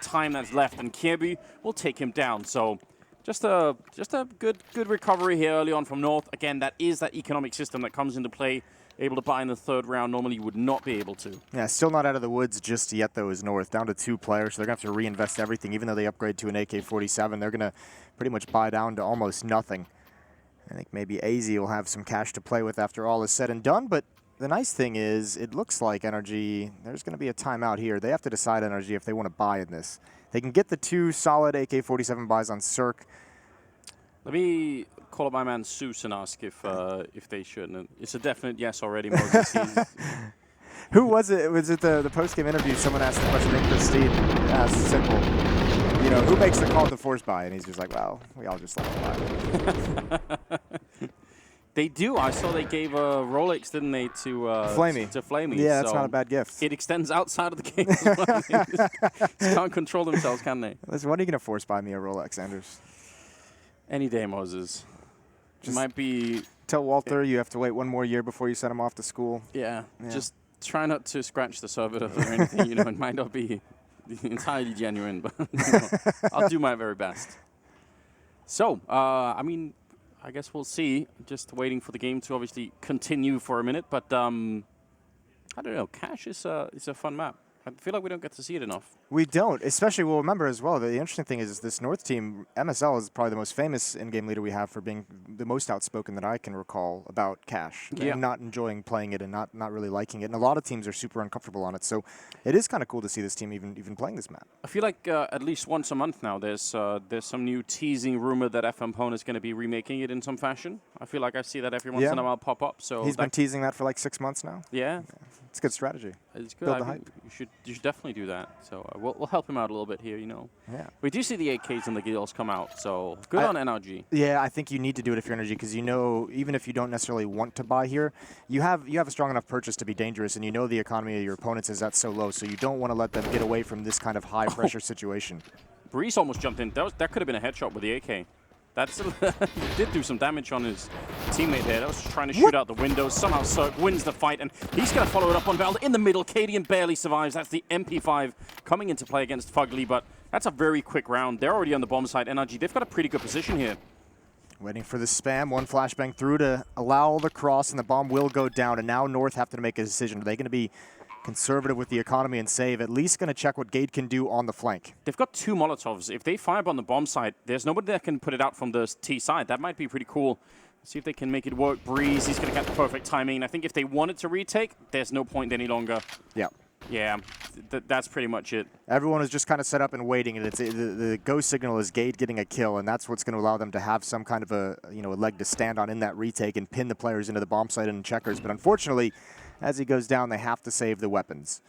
time that's left, and Kirby will take him down. So just a good recovery here early on from North. Again, that is that economic system that comes into play. Able to buy in the third round. Normally you would not be able to. Yeah, still not out of the woods just yet, though, is North. Down to 2 players, so they're going to have to reinvest everything. Even though they upgrade to an AK-47, they're going to pretty much buy down to almost nothing. I think maybe AZ will have some cash to play with after all is said and done, but the nice thing is it looks like NRG, there's going to be a timeout here. They have to decide, NRG, if they want to buy in this. They can get the 2 solid AK-47 buys on Cirque. Let me call up my man Seuss and ask if they should. And it's a definite yes already, Moses. Who was it? Was it the post-game interview? Someone asked the question, I think Christine asked simple, you know, who makes the call to force buy? And he's just like, well, we all just like to buy. They do. I saw they gave a Rolex, didn't they, to Flamey. To Flamey. Yeah, that's so not a bad gift. It extends outside of the game as well. They just can't control themselves, can they? Listen, when are you going to force buy me a Rolex, Anders? Any day, Moses. Just might be. Tell Walter you have to wait 1 more year before you send him off to school. Yeah. Just try not to scratch the server or anything. You know, it might not be entirely genuine, but you know, I'll do my very best. So, I mean, I guess we'll see. Just waiting for the game to obviously continue for a minute, but I don't know. Cash is a fun map. I feel like we don't get to see it enough. We don't, especially, we'll remember as well, the interesting thing is this North team, MSL is probably the most famous in-game leader we have for being the most outspoken that I can recall about Cash. And not enjoying playing it and not really liking it. And a lot of teams are super uncomfortable on it. So it is kind of cool to see this team even playing this map. I feel like at least once a month now, there's some new teasing rumor that FM Pwn is going to be remaking it in some fashion. I feel like I see that every once in a while pop up. So he's been teasing that for like 6 months now. Yeah. It's a good strategy. It's good. Build the hype. You should definitely do that. So we'll help him out a little bit here, you know. Yeah. We do see the AKs and the Gills come out, so good on NRG. Yeah, I think you need to do it if you're NRG because you know, even if you don't necessarily want to buy here, you have a strong enough purchase to be dangerous, and you know the economy of your opponents is that so low, so you don't want to let them get away from this kind of high pressure situation. Breeze almost jumped in. That could have been a headshot with the AK. That's did do some damage on his teammate there. That was just trying to shoot out the window. Somehow Cirque wins the fight, and he's going to follow it up on Veld in the middle. Cadian barely survives. That's the MP5 coming into play against Fugly, but that's a very quick round. They're already on the bomb side. NRG, they've got a pretty good position here. Waiting for the spam. 1 flashbang through to allow the cross, and the bomb will go down. And now North have to make a decision. Are they going to be conservative with the economy and save? At least going to check what Gate can do on the flank. They've got 2 Molotovs. If they fire on the bomb side, there's nobody that can put it out from the T side. That might be pretty cool. See if they can make it work. Breeze, he's going to get the perfect timing. I think if they wanted to retake, there's no point any longer. Yeah. Yeah, that's pretty much it. Everyone is just kind of set up and waiting, and the go signal is Gate getting a kill, and that's what's going to allow them to have some kind of a leg to stand on in that retake and pin the players into the bomb site and checkers. But unfortunately, as he goes down, they have to save the weapons.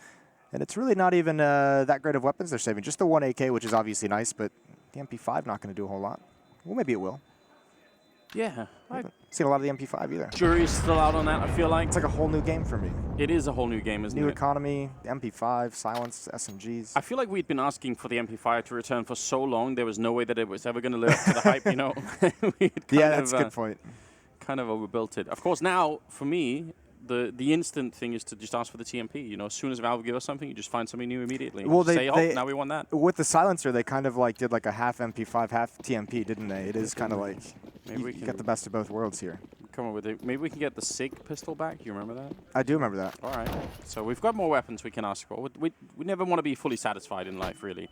And it's really not even that great of weapons they're saving. Just the 1 AK, which is obviously nice, but the MP5 not going to do a whole lot. Well, maybe it will. Yeah. I haven't seen a lot of the MP5 either. Jury's still out on that, I feel like. It's like a whole new game for me. It is a whole new game, isn't it? New economy, MP5, silenced SMGs. I feel like we'd been asking for the MP5 to return for so long, there was no way that it was ever going to live up to the hype, you know? Yeah, that's a good point. Kind of overbuilt it. Of course, now, for me, the instant thing is to just ask for the TMP. You know, as soon as Valve give us something, you just find something new immediately. Well, say, oh, now we want that. With the silencer, they kind of like did like a half MP5, half TMP, didn't they? It is kind of like you get the best of both worlds here. Come on with it. Maybe we can get the SIG pistol back. You remember that? I do remember that. All right. So we've got more weapons we can ask for. We never want to be fully satisfied in life, really.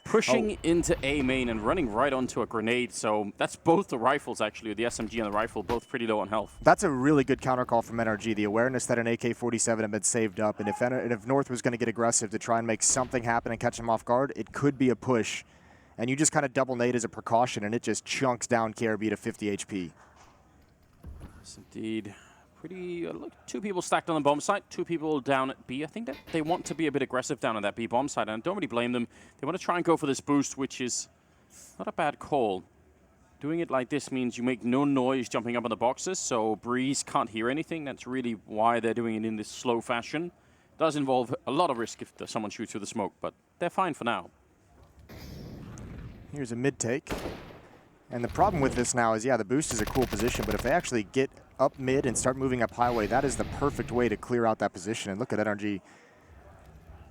Pushing into A main and running right onto a grenade. So that's both the rifles, actually. The SMG and the rifle, both pretty low on health. That's a really good counter call from NRG. The awareness that an AK-47 had been saved up. And if North was going to get aggressive to try and make something happen and catch them off guard, it could be a push. And you just kind of double nade as a precaution, and it just chunks down KRB to 50 HP. Yes, indeed. Pretty, look, 2 people stacked on the bomb site, 2 people down at B. I think that they want to be a bit aggressive down at that B bomb site, and I don't really blame them. They want to try and go for this boost, which is not a bad call. Doing it like this means you make no noise jumping up on the boxes, so Breeze can't hear anything. That's really why they're doing it in this slow fashion. Does involve a lot of risk if someone shoots through the smoke, but they're fine for now. Here's a mid take. And the problem with this now is, yeah, the boost is a cool position, but if they actually get up mid and start moving up highway, that is the perfect way to clear out that position. And look at NRG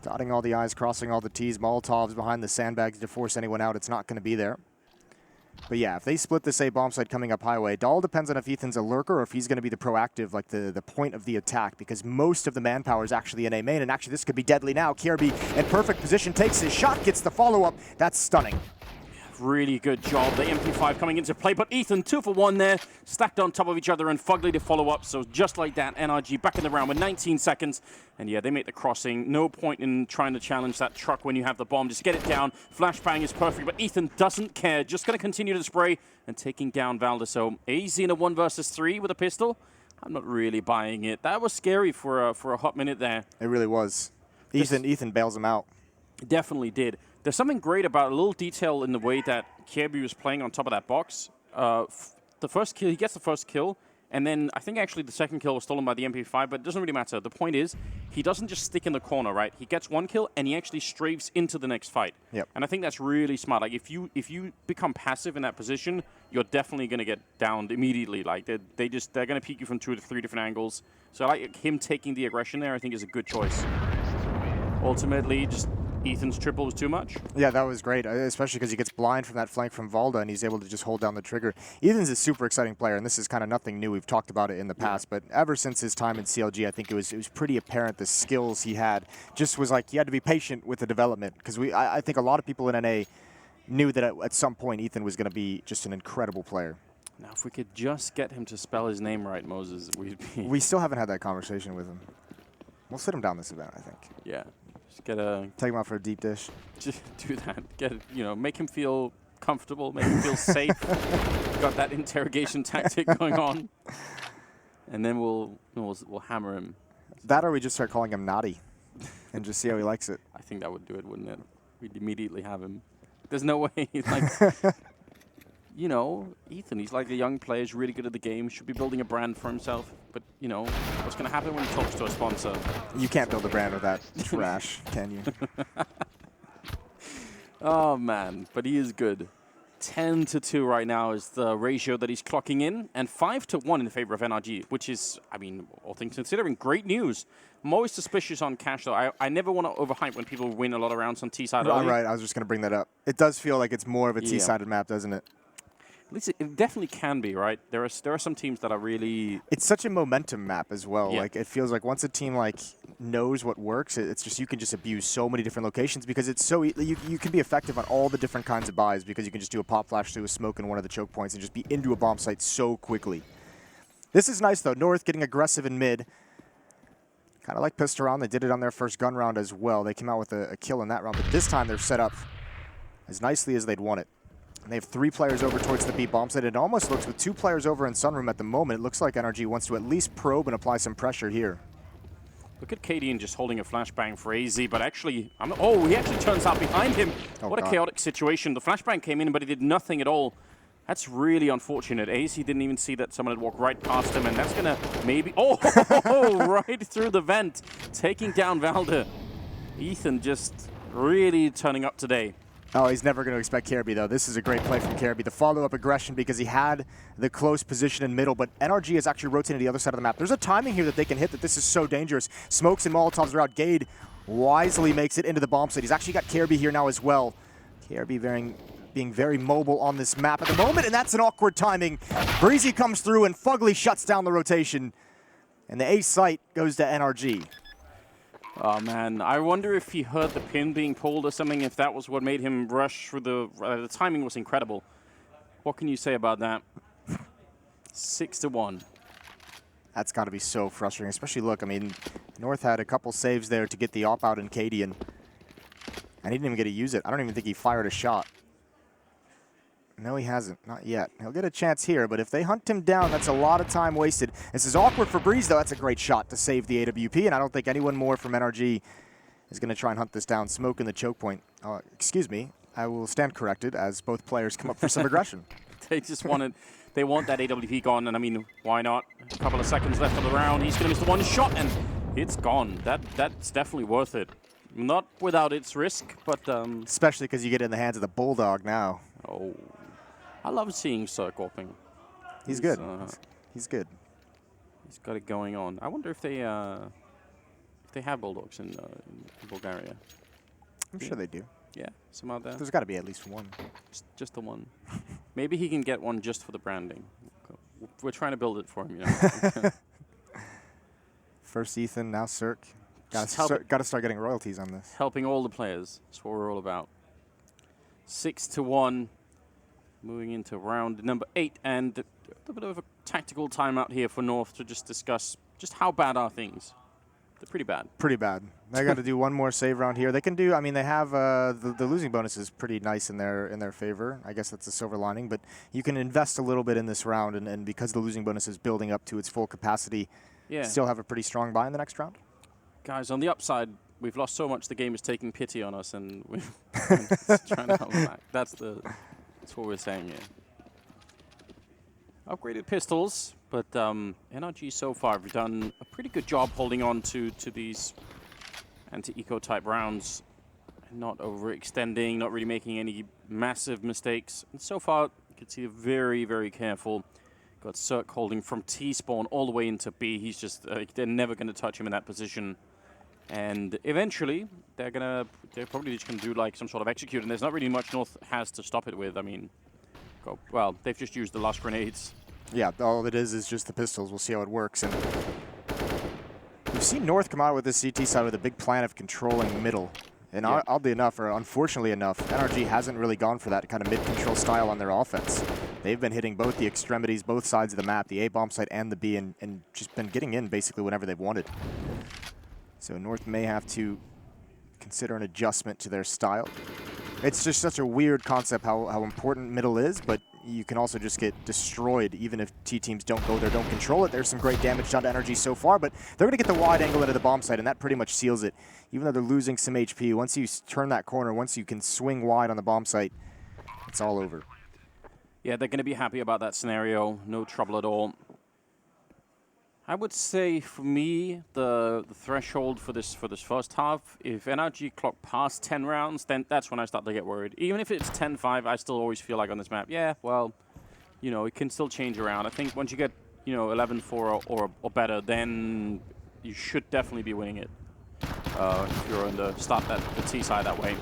Dotting all the I's, crossing all the T's. Molotovs behind the sandbags to force anyone out. It's not going to be there. But yeah, if they split this A bomb site coming up highway, it all depends on if Ethan's a lurker or if he's going to be the proactive, like the point of the attack, because most of the manpower is actually in A main, and actually this could be deadly now. KRB in perfect position, takes his shot, gets the follow-up. That's stunning. Really good job. The MP5 coming into play, but Ethan 2 for 1 there, stacked on top of each other, and Fugly to follow up. So just like that, NRG back in the round with 19 seconds. And yeah, they make the crossing. No point in trying to challenge that truck when you have the bomb. Just get it down. Flashbang is perfect, but Ethan doesn't care. Just going to continue to spray and taking down Valda. So easy in a 1 versus 3 with a pistol. I'm not really buying it. That was scary for a hot minute there. It really was. Ethan bails him out. Definitely did. There's something great about a little detail in the way that KRB was playing on top of that box. The first kill, he gets the first kill, and then I think actually the second kill was stolen by the MP5, but it doesn't really matter. The point is, he doesn't just stick in the corner, right? He gets 1 kill, and he actually strafes into the next fight. Yep. And I think that's really smart. Like, if you become passive in that position, you're definitely going to get downed immediately. Like, they're going to peek you from 2 to 3 different angles. So I like him taking the aggression there, I think is a good choice. Ultimately, just Ethan's triple was too much. Yeah, that was great, especially because he gets blind from that flank from Valda, and he's able to just hold down the trigger. Ethan's a super exciting player, and this is kind of nothing new. We've talked about it in the past, but ever since his time in CLG, I think it was pretty apparent the skills he had. Just was like, you had to be patient with the development, because I think a lot of people in NA knew that at some point Ethan was going to be just an incredible player. Now, if we could just get him to spell his name right, Moses, we'd be... We still haven't had that conversation with him. We'll sit him down this event, I think. Yeah. Take him out for a deep dish. Just do that. Make him feel comfortable, make him feel safe. Got that interrogation tactic going on, and then we'll hammer him. That, or we just start calling him Naughty, and just see how he likes it. I think that would do it, wouldn't it? We'd immediately have him. There's no way. Like, Ethan, he's like a young player, he's really good at the game, should be building a brand for himself. But, what's going to happen when he talks to a sponsor? You can't build a brand with that trash, can you? Oh, man. But he is good. 10-2 right now is the ratio that he's clocking in, and 5-1 in favor of NRG, which is, I mean, all things considering, great news. I'm always suspicious on Cash, though. I never want to overhype when people win a lot of rounds on T-side. Right, I was just going to bring that up. It does feel like it's more of a T-sided map, doesn't it? At least it definitely can be, right? There are some teams that are really... It's such a momentum map as well. Yeah. Like, it feels like once a team knows what works, it's just you can just abuse so many different locations because it's so you can be effective on all the different kinds of buys because you can just do a pop flash through a smoke in one of the choke points and just be into a bomb site so quickly. This is nice though. North getting aggressive in mid. Kind of like pissed around. They did it on their first gun round as well. They came out with a kill in that round, but this time they're set up as nicely as they'd won it. And they have 3 players over towards the B bomb site. It almost looks with 2 players over in Sunroom at the moment. It looks like NRG wants to at least probe and apply some pressure here. Look at Cadian just holding a flashbang for AZ, but actually, he actually turns out behind him. What a chaotic situation. The flashbang came in, but he did nothing at all. That's really unfortunate. AZ didn't even see that someone had walked right past him, and that's going to maybe... right through the vent, taking down Valda. Ethan just really turning up today. Oh, he's never going to expect KRB, though. This is a great play from KRB. The follow-up aggression because he had the close position in middle, but NRG is actually rotating to the other side of the map. There's a timing here that they can hit that this is so dangerous. Smokes and Molotovs are out. Gade wisely makes it into the bomb site. He's actually got KRB here now as well. KRB being very mobile on this map at the moment, and that's an awkward timing. Breezy comes through, and Fugly shuts down the rotation, and the A site goes to NRG. Oh, man. I wonder if he heard the pin being pulled or something, if that was what made him rush through the timing was incredible. What can you say about that? 6-1. That's got to be so frustrating, especially, look, I mean, North had a couple saves there to get the op-out in Cadian, and he didn't even get to use it. I don't even think he fired a shot. No, he hasn't. Not yet. He'll get a chance here, but if they hunt him down, that's a lot of time wasted. This is awkward for Breeze, though. That's a great shot to save the AWP, and I don't think anyone more from NRG is going to try and hunt this down. Smoke in the choke point. Excuse me. I will stand corrected as both players come up for some aggression. They just wanted... They want that AWP gone, and I mean, why not? A couple of seconds left of the round. He's going to miss the one shot, and it's gone. That's definitely worth it. Not without its risk, but... Especially because you get it in the hands of the Bulldog now. Oh... I love seeing Circorping. He's good. He's good. He's got it going on. I wonder if they if they have bulldogs in Bulgaria. I'm sure they do. Yeah, some out there. There's got to be at least one. Just the one. Maybe he can get one just for the branding. We're trying to build it for him, you know. First Ethan, now Cirque. Got to start getting royalties on this. Helping all the players. That's what we're all about. 6-1. Moving into round number 8. And a bit of a tactical timeout here for North to just discuss just how bad are things. They're pretty bad. Pretty bad. They got to do one more save round here. They can do. I mean, they have the losing bonus is pretty nice in their favor. I guess that's a silver lining. But you can invest a little bit in this round, and because the losing bonus is building up to its full capacity, still have a pretty strong buy in the next round. Guys, on the upside, we've lost so much. The game is taking pity on us, and we're trying to help back. That's what we're saying here. Upgraded pistols. But NRG so far have done a pretty good job holding on to these anti-eco type rounds, not overextending, not really making any massive mistakes. And so far, you can see very, very careful. Got Cirque holding from T-spawn all the way into B. He's just, they're never going to touch him in that position. And eventually, they're probably just going to do like some sort of execute, and there's not really much North has to stop it with. I mean, well, they've just used the last grenades. Yeah, all it is just the pistols. We'll see how it works. And we've seen North come out with this CT side with a big plan of controlling middle. And oddly enough, or unfortunately enough, NRG hasn't really gone for that kind of mid-control style on their offense. They've been hitting both the extremities, both sides of the map, the A bomb site and the B, and just been getting in basically whenever they've wanted. So North may have to consider an adjustment to their style. It's just such a weird concept how important middle is, but you can also just get destroyed even if T-teams don't go there, don't control it. There's some great damage done to NRG so far, but they're going to get the wide angle into the bomb site, and that pretty much seals it. Even though they're losing some HP, once you turn that corner, once you can swing wide on the bomb site, it's all over. Yeah, they're going to be happy about that scenario. No trouble at all. I would say, for me, the threshold for this first half, if NRG clock past 10 rounds, then that's when I start to get worried. Even if it's 10-5, I still always feel like on this map, yeah, well, you know, it can still change around. I think once you get, you know, 11-4 or better, then you should definitely be winning it. If you're on the T side that way.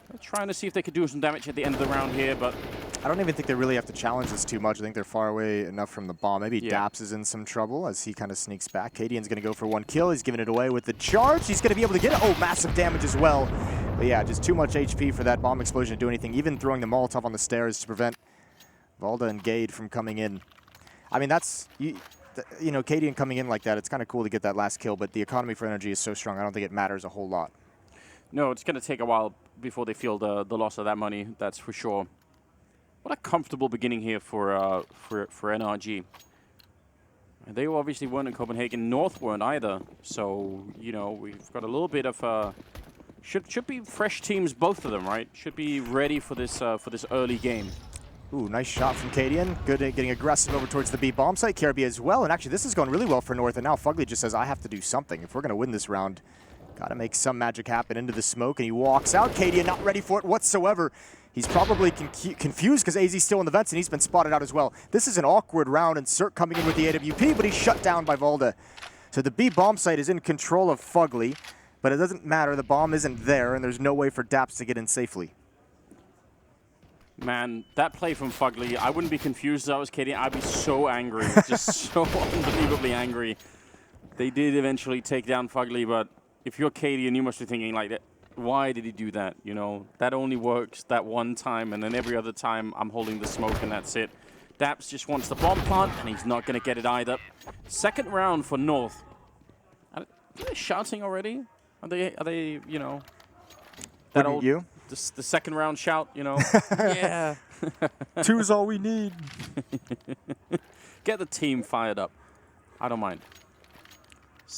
They're trying to see if they could do some damage at the end of the round here, but I don't even think they really have to challenge this too much. I think they're far away enough from the bomb. Maybe Daps is in some trouble as he kind of sneaks back. Cadian's going to go for one kill. He's giving it away with the charge. He's going to be able to get it. Oh, massive damage as well. But yeah, just too much HP for that bomb explosion to do anything. Even throwing the Molotov on the stairs to prevent Valda and Gade from coming in. I mean, that's, you know, Cadian coming in like that, it's kind of cool to get that last kill, but the economy for NRG is so strong, I don't think it matters a whole lot. No, it's going to take a while before they feel the loss of that money, that's for sure. What a comfortable beginning here for NRG. They obviously weren't in Copenhagen. North weren't either. So, you know, we've got a little bit of should be fresh teams, both of them, right? Should be ready for this early game. Ooh, nice shot from Cadian. Good at getting aggressive over towards the B bomb site. Caribbean as well. And actually, this is going really well for North. And now Fugly just says, I have to do something. If we're going to win this round, got to make some magic happen into the smoke. And he walks out. Cadian not ready for it whatsoever. He's probably confused because AZ's still in the vents, and he's been spotted out as well. This is an awkward round, and Cirque coming in with the AWP, but he's shut down by Valda. So the B bomb site is in control of Fugly, but it doesn't matter. The bomb isn't there, and there's no way for Daps to get in safely. Man, that play from Fugly, I wouldn't be confused if I was Cadian. I'd be so angry, just so unbelievably angry. They did eventually take down Fugly, but if you're Cadian, you must be thinking like that. Why did he do that? You know, that only works that one time, and then every other time I'm holding the smoke and that's it. Daps just wants the bomb plant, and he's not going to get it either. Second round for North. Are they shouting already? Are they, you know, that Wouldn't old, you? The second round shout, you know? Yeah. Two's all we need. Get the team fired up. I don't mind.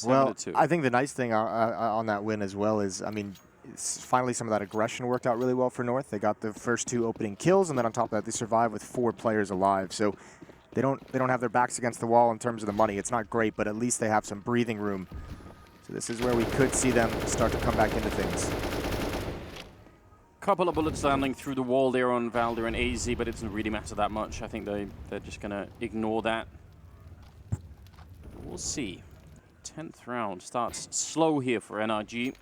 Well, 7-2. I think the nice thing on that win as well is, I mean, finally some of that aggression worked out really well for North. They got the first 2 opening kills, and then on top of that, they survived with 4 players alive. So they don't have their backs against the wall in terms of the money. It's not great, but at least they have some breathing room. So this is where we could see them start to come back into things. Couple of bullets landing through the wall there on Valder and AZ, but it doesn't really matter that much. I think they're just going to ignore that. We'll see. 10th round starts slow here for NRG.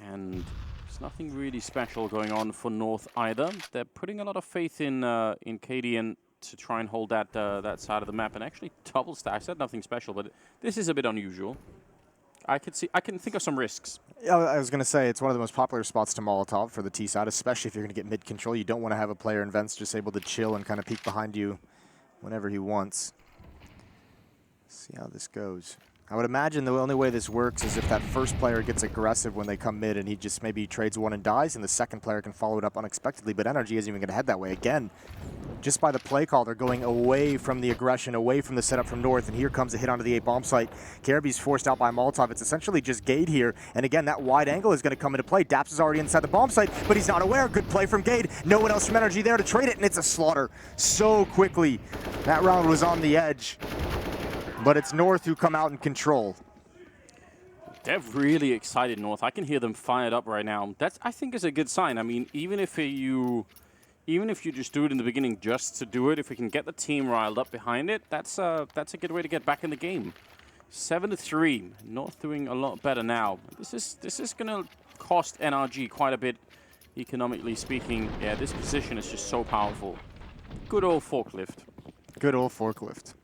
And there's nothing really special going on for North either. They're putting a lot of faith in Cadian to try and hold that that side of the map and actually double stack. I said nothing special, but this is a bit unusual. I can think of some risks. Yeah, I was going to say, it's one of the most popular spots to Molotov for the T side, especially if you're going to get mid control. You don't want to have a player in vents just able to chill and kind of peek behind you whenever he wants. See how this goes. I would imagine the only way this works is if that first player gets aggressive when they come mid and he just maybe trades one and dies, and the second player can follow it up unexpectedly, but NRG isn't even going to head that way. Again, just by the play call, they're going away from the aggression, away from the setup from North, and here comes a hit onto the A bomb site. Karabi's forced out by Molotov. It's essentially just Gade here, and again, that wide angle is going to come into play. Daps is already inside the bomb site, but he's not aware. Good play from Gade. No one else from NRG there to trade it, and it's a slaughter so quickly. That round was on the edge, but it's North who come out in control. They're really excited, North. I can hear them fired up right now. That's, I think, is a good sign. I mean, even if you just do it in the beginning just to do it, if we can get the team riled up behind it, that's a good way to get back in the game. 7-3. North doing a lot better now. This is going to cost NRG quite a bit, economically speaking. Yeah, this position is just so powerful. Good old forklift. Good old forklift.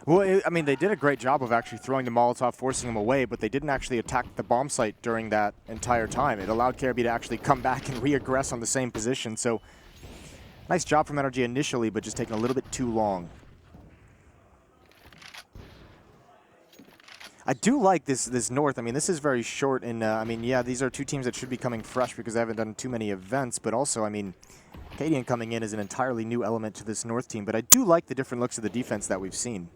Well, I mean, they did a great job of actually throwing the Molotov, forcing him away, but they didn't actually attack the bomb site during that entire time. It allowed Karabi to actually come back and re-aggress on the same position. So, nice job from NRG initially, but just taking a little bit too long. I do like this North. I mean, this is very short, and I mean, yeah, these are two teams that should be coming fresh because they haven't done too many events, but also, I mean, Cadian coming in is an entirely new element to this North team, but I do like the different looks of the defense that we've seen.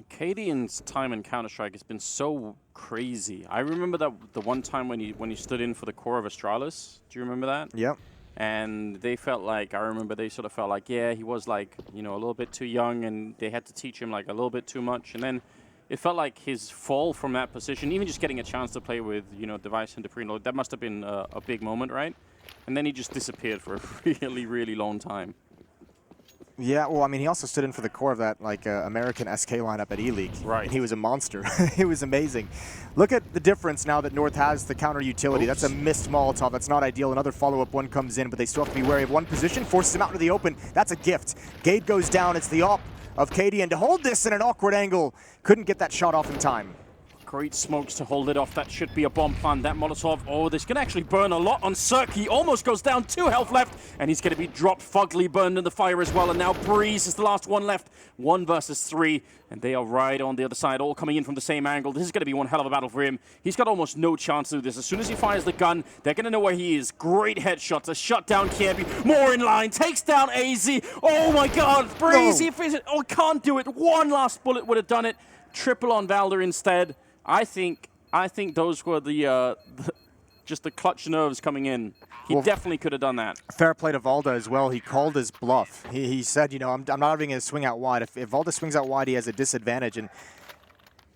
Cadian's time in Counter-Strike has been so crazy. I remember that the one time when he stood in for the core of Astralis. Do you remember that? Yep. And they felt like, I remember they sort of felt like, yeah, he was like, you know, a little bit too young and they had to teach him like a little bit too much. And then it felt like his fall from that position, even just getting a chance to play with, you know, Device and Dupree, that must have been a big moment, right? And then he just disappeared for a really, really long time. Yeah, well, I mean, he also stood in for the core of that, like, American SK lineup at E-League. Right. And he was a monster. It was amazing. Look at the difference now that North has the counter utility. Oops. That's a missed Molotov. That's not ideal. Another follow-up one comes in, but they still have to be wary of one position. Forces him out into the open. That's a gift. Gade goes down. It's the op of Cadian to hold this in an awkward angle. Couldn't get that shot off in time. Great smokes to hold it off. That should be a bomb plan. That Molotov, oh, this can actually burn a lot on Cirque. He almost goes down, 2 health left, and he's going to be dropped. Fugly burned in the fire as well, and now Breeze is the last one left. 1 versus 3, and they are right on the other side, all coming in from the same angle. This is going to be one hell of a battle for him. He's got almost no chance to do this. As soon as he fires the gun, they're going to know where he is. Great headshots. A shut down Kirby. More in line. Takes down AZ. Oh my god. Breeze, no. Can't do it. One last bullet would have done it. Triple on Valder instead. I think those were just the clutch nerves coming in. He definitely could have done that. Fair play to Valda as well. He called his bluff. He said, you know, I'm not even going to swing out wide. If Valda swings out wide, he has a disadvantage, and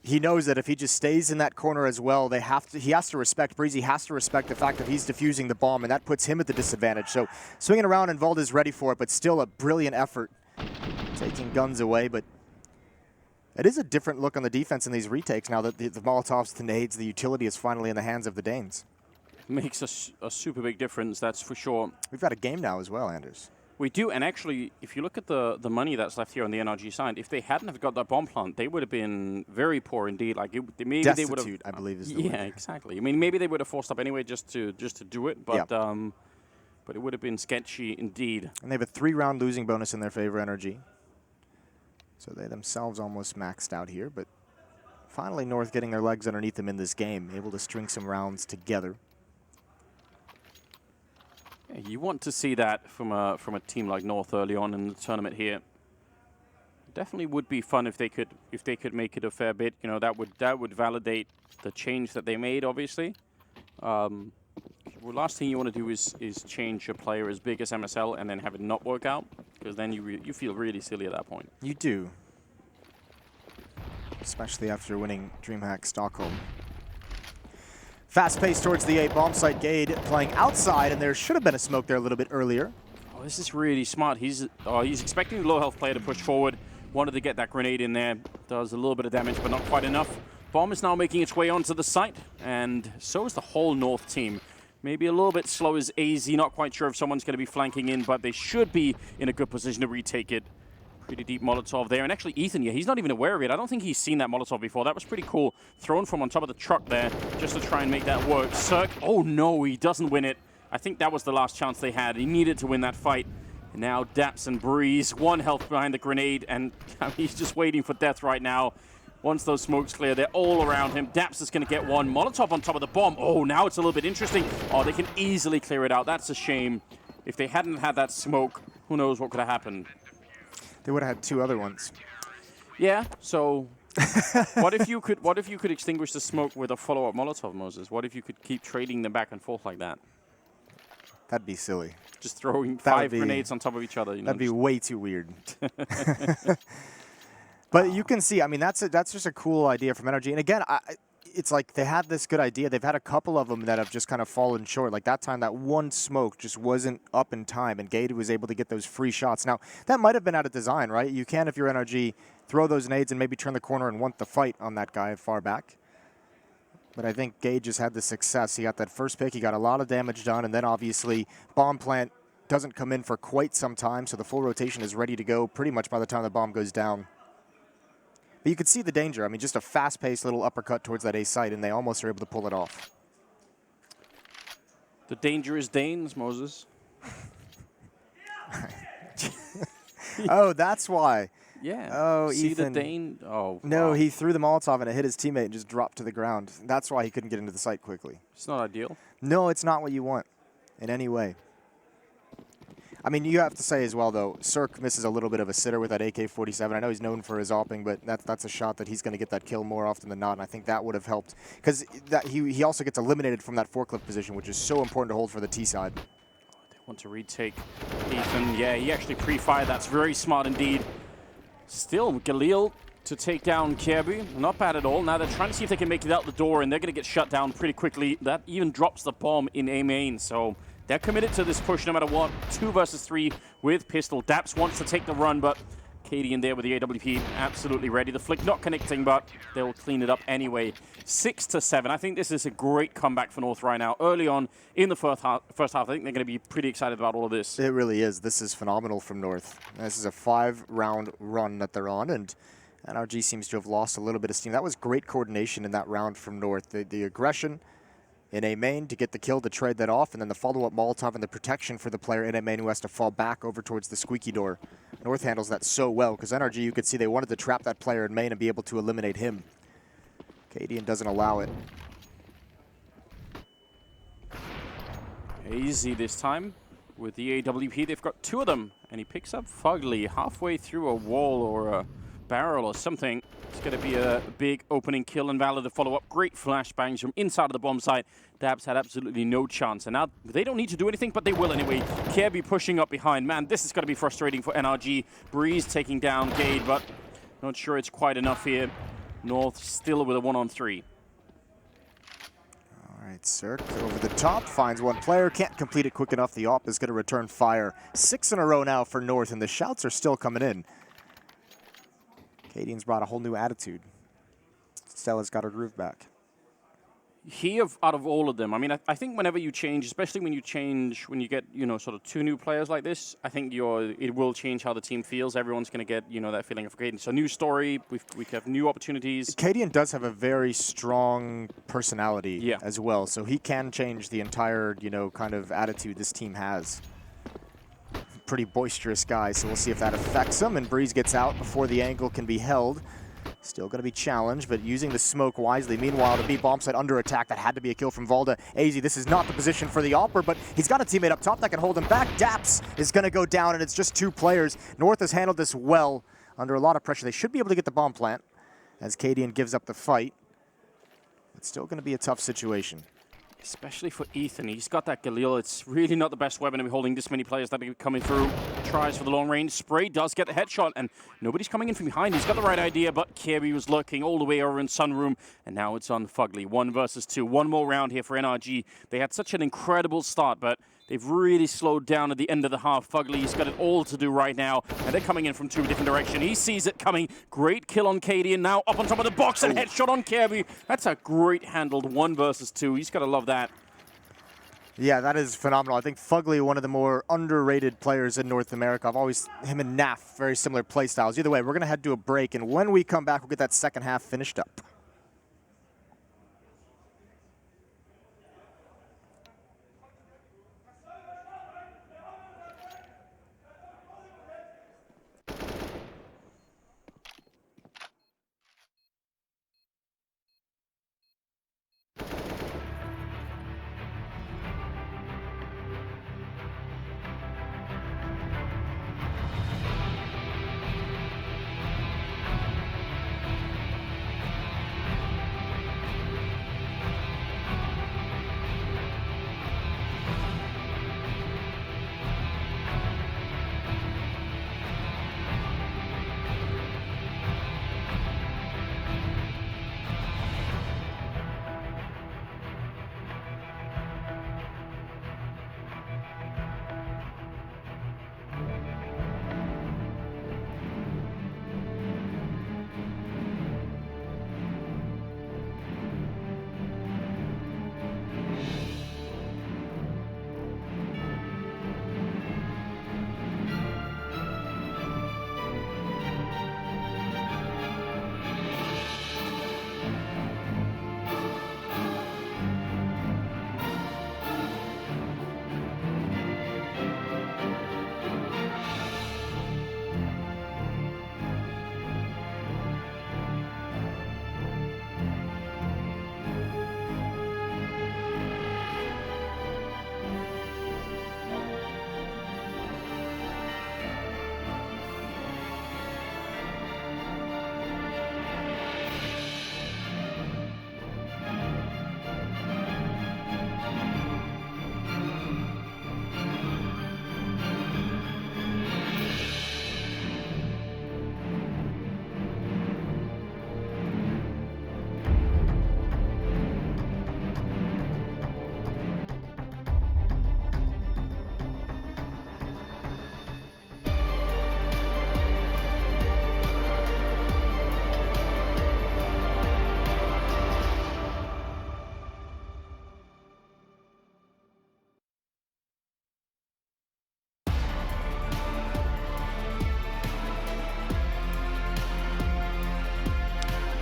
he knows that if he just stays in that corner as well, he has to respect Breezy. Has to respect the fact that he's defusing the bomb, and that puts him at the disadvantage. So swinging around, and Valda's ready for it, but still a brilliant effort, taking guns away, but. It is a different look on the defense in these retakes now that the Molotovs, the nades, the utility is finally in the hands of the Danes. Makes a super big difference, that's for sure. We've got a game now as well, Anders. We do, and actually, if you look at the money that's left here on the NRG side, if they hadn't have got that bomb plant, they would have been very poor indeed. Like maybe destitute, they would have. I believe is the word. Yeah, exactly. I mean, maybe they would have forced up anyway just to do it, but but it would have been sketchy indeed. And they have a 3-round losing bonus in their favor, NRG. So they themselves almost maxed out here, but finally North getting their legs underneath them in this game, able to string some rounds together. Yeah, you want to see that from a team like North early on in the tournament here. Definitely would be fun if they could make it a fair bit. You know, that would validate the change that they made, obviously. Well, last thing you want to do is change a player as big as MSL and then have it not work out, because then you feel really silly at that point. You do. Especially after winning DreamHack Stockholm. Fast pace towards the A bomb site. Gade playing outside, and there should have been a smoke there a little bit earlier. Oh, this is really smart. He's expecting the low health player to push forward. Wanted to get that grenade in there. Does a little bit of damage, but not quite enough. Bomb is now making its way onto the site, and so is the whole North team. Maybe a little bit slow as AZ, not quite sure if someone's going to be flanking in, but they should be in a good position to retake it. Pretty deep Molotov there, and actually Ethan, yeah, he's not even aware of it. I don't think he's seen that Molotov before. That was pretty cool. Thrown from on top of the truck there, just to try and make that work. Cirque, oh no, he doesn't win it. I think that was the last chance they had. He needed to win that fight. And now Daps and Breeze, 1 health behind the grenade, and he's just waiting for death right now. Once those smokes clear, they're all around him. Daps is going to get one. Molotov on top of the bomb. Oh, now it's a little bit interesting. Oh, they can easily clear it out. That's a shame. If they hadn't had that smoke, who knows what could have happened. They would have had 2 other ones. Yeah, so what if you could extinguish the smoke with a follow-up Molotov, Moses? What if you could keep trading them back and forth like that? That'd be silly. Just throwing 5 grenades on top of each other. You know, that'd be way too weird. But you can see, I mean, that's just a cool idea from NRG. And again, it's like they had this good idea. They've had a couple of them that have just kind of fallen short. Like that time, that one smoke just wasn't up in time, and Gade was able to get those free shots. Now, that might have been out of design, right? You can, if you're NRG, throw those nades and maybe turn the corner and want the fight on that guy far back. But I think Gade just had the success. He got that first pick. He got a lot of damage done, and then obviously bomb plant doesn't come in for quite some time, so the full rotation is ready to go pretty much by the time the bomb goes down. But you could see the danger. I mean, just a fast-paced little uppercut towards that A site, and they almost are able to pull it off. The dangerous Danes, Moses. Oh, that's why. Yeah. Oh, see Ethan. the Dane? Oh, no, wow. he threw the Molotov and it hit his teammate and just dropped to the ground. That's why he couldn't get into the site quickly. It's not ideal. No, it's not what you want in any way. I mean, you have to say as well, though, Cirque misses a little bit of a sitter with that AK-47. I know he's known for his opping, but that's a shot that he's going to get that kill more often than not, and I think that would have helped. Because he also gets eliminated from that forklift position, which is so important to hold for the T side. They want to retake Ethan. Yeah, he actually pre-fired. That's very smart indeed. Still, Galil to take down Kirby. Not bad at all. Now they're trying to see if they can make it out the door, and they're going to get shut down pretty quickly. That even drops the bomb in A main, so they're committed to this push no matter what. 2 versus 3 with pistol. Daps wants to take the run, but Katie in there with the AWP absolutely ready. The flick not connecting, but they'll clean it up anyway. 6-7. I think this is a great comeback for North right now. Early on in the first half, I think they're going to be pretty excited about all of this. It really is. This is phenomenal from North. This is a 5-round run that they're on, and NRG seems to have lost a little bit of steam. That was great coordination in that round from North. The aggression in A main to get the kill to trade that off, and then the follow-up Molotov and the protection for the player in A main who has to fall back over towards the squeaky door. North handles that so well, because NRG, you could see they wanted to trap that player in main and be able to eliminate him. Cadian doesn't allow it. Easy this time with the AWP. They've got 2 of them, and he picks up Fugly halfway through a wall or a barrel or something. It's going to be a big opening kill, and Valor to follow up. Great flashbangs from inside of the bomb site. Dabs had absolutely no chance, and now they don't need to do anything, but they will anyway. Kirby pushing up behind. Man, this is going to be frustrating for NRG. Breeze taking down Gade, but not sure it's quite enough here. North still with a 1-on-3. All right, Cirque over the top, finds one player, can't complete it quick enough. The op is going to return fire. 6 in a row now for North, and the shouts are still coming in. Cadian's brought a whole new attitude. Stella's got her groove back. Out of all of them, I mean, I think whenever you change, especially when you get, you know, sort of 2 new players like this, I think it will change how the team feels. Everyone's going to get, you know, that feeling of Cadian. So new story, we have new opportunities. Cadian does have a very strong personality as well, so he can change the entire, you know, kind of attitude this team has. Pretty boisterous guy, so we'll see if that affects him, and Breeze gets out before the angle can be held. Still going to be challenged, but using the smoke wisely. Meanwhile, the B bomb site under attack. That had to be a kill from Valda. AZ, this is not the position for the Opper, but he's got a teammate up top that can hold him back. Daps is going to go down, and it's just 2 players. North has handled this well under a lot of pressure. They should be able to get the bomb plant as Cadian gives up the fight. It's still going to be a tough situation. Especially for Ethan. He's got that Galil. It's really not the best weapon to be holding this many players that are coming through. Tries for the long range. Spray does get the headshot, and nobody's coming in from behind. He's got the right idea, but Kirby was lurking all the way over in Sunroom, and now it's on Fugly. 1 versus 2. One more round here for NRG. They had such an incredible start, but They've really slowed down at the end of the half. Fugly's got it all to do right now, and they're coming in from two different directions. He sees it coming. Great kill on Katie, and now up on top of the box and headshot on Kirby. That's a great handled 1 versus 2. He's got to love that. Yeah, that is phenomenal. I think Fugly, one of the more underrated players in North America. Him and Naf, very similar play styles. Either way, we're going to head to a break, and when we come back, we'll get that second half finished up.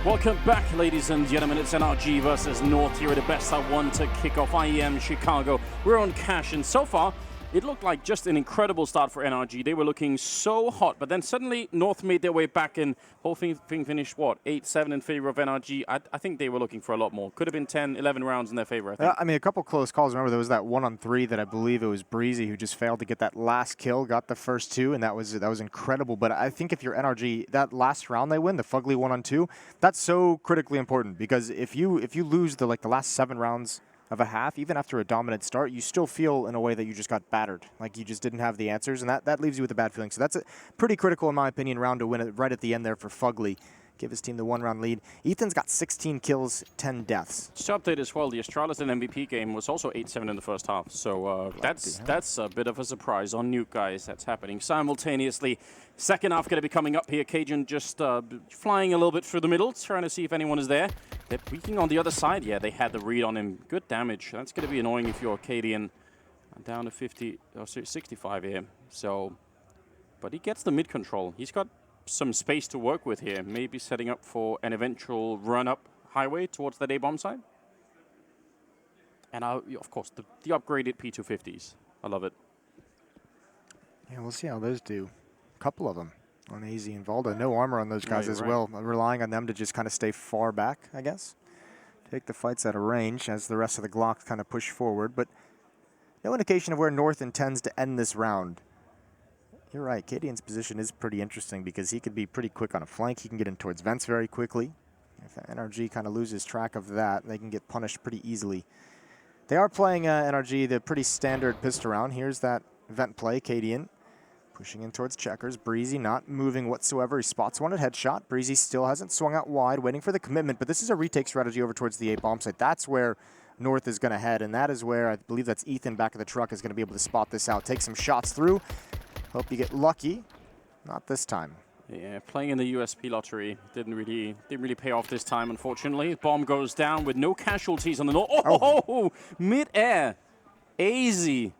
Welcome back, ladies and gentlemen. It's NRG versus North here at the best of 1 to kick off IEM Chicago. We're on cash, and so far, it looked like just an incredible start for NRG. They were looking so hot, but then suddenly North made their way back, and whole thing finished, what, 8-7 in favor of NRG? I think they were looking for a lot more. Could have been 10, 11 rounds in their favor, I think. I mean, a couple close calls. Remember, there was that 1-on-3 that I believe it was Breezy who just failed to get that last kill, got the first 2, and that was incredible. But I think if you're NRG, that last round they win, the Fugly 1-on-2, that's so critically important, because if you lose the last 7 rounds of a half, even after a dominant start, you still feel in a way that you just got battered, like you just didn't have the answers, and that leaves you with a bad feeling. So that's a pretty critical, in my opinion, round to win it right at the end there for Fugly. Give his team the 1-round lead. Ethan's got 16 kills, 10 deaths. Just to update as well, the Astralis and MVP game was also 8-7 in the first half. So that's a bit of a surprise on Nuke, guys. That's happening simultaneously. Second half going to be coming up here. Cajun just flying a little bit through the middle, trying to see if anyone is there. They're peeking on the other side. Yeah, they had the read on him. Good damage. That's going to be annoying if you're Acadian. Down to 50 or 65 here. So, but he gets the mid control. He's got some space to work with here, maybe setting up for an eventual run-up highway towards that A-bomb side. And of course, the upgraded P250s. I love it. Yeah, we'll see how those do. A couple of them on AZ and Valda. No armor on those guys as well. Relying on them to just kind of stay far back, I guess. Take the fights out of range as the rest of the Glocks kind of push forward. But no indication of where North intends to end this round. You're right, Cadian's position is pretty interesting because he could be pretty quick on a flank. He can get in towards vents very quickly. If NRG kind of loses track of that, they can get punished pretty easily. They are playing NRG the pretty standard pistol round. Here's that vent play, Cadian pushing in towards checkers. Breezy not moving whatsoever. He spots one at headshot. Breezy still hasn't swung out wide, waiting for the commitment, but this is a retake strategy over towards the A-bomb site. That's where North is going to head, and that is where I believe that's Ethan back of the truck is going to be able to spot this out. Take some shots through. Hope you get lucky. Not this time. Yeah, playing in the USP lottery didn't really pay off this time, unfortunately. Bomb goes down with no casualties on the north. Oh, mid-air. Easy.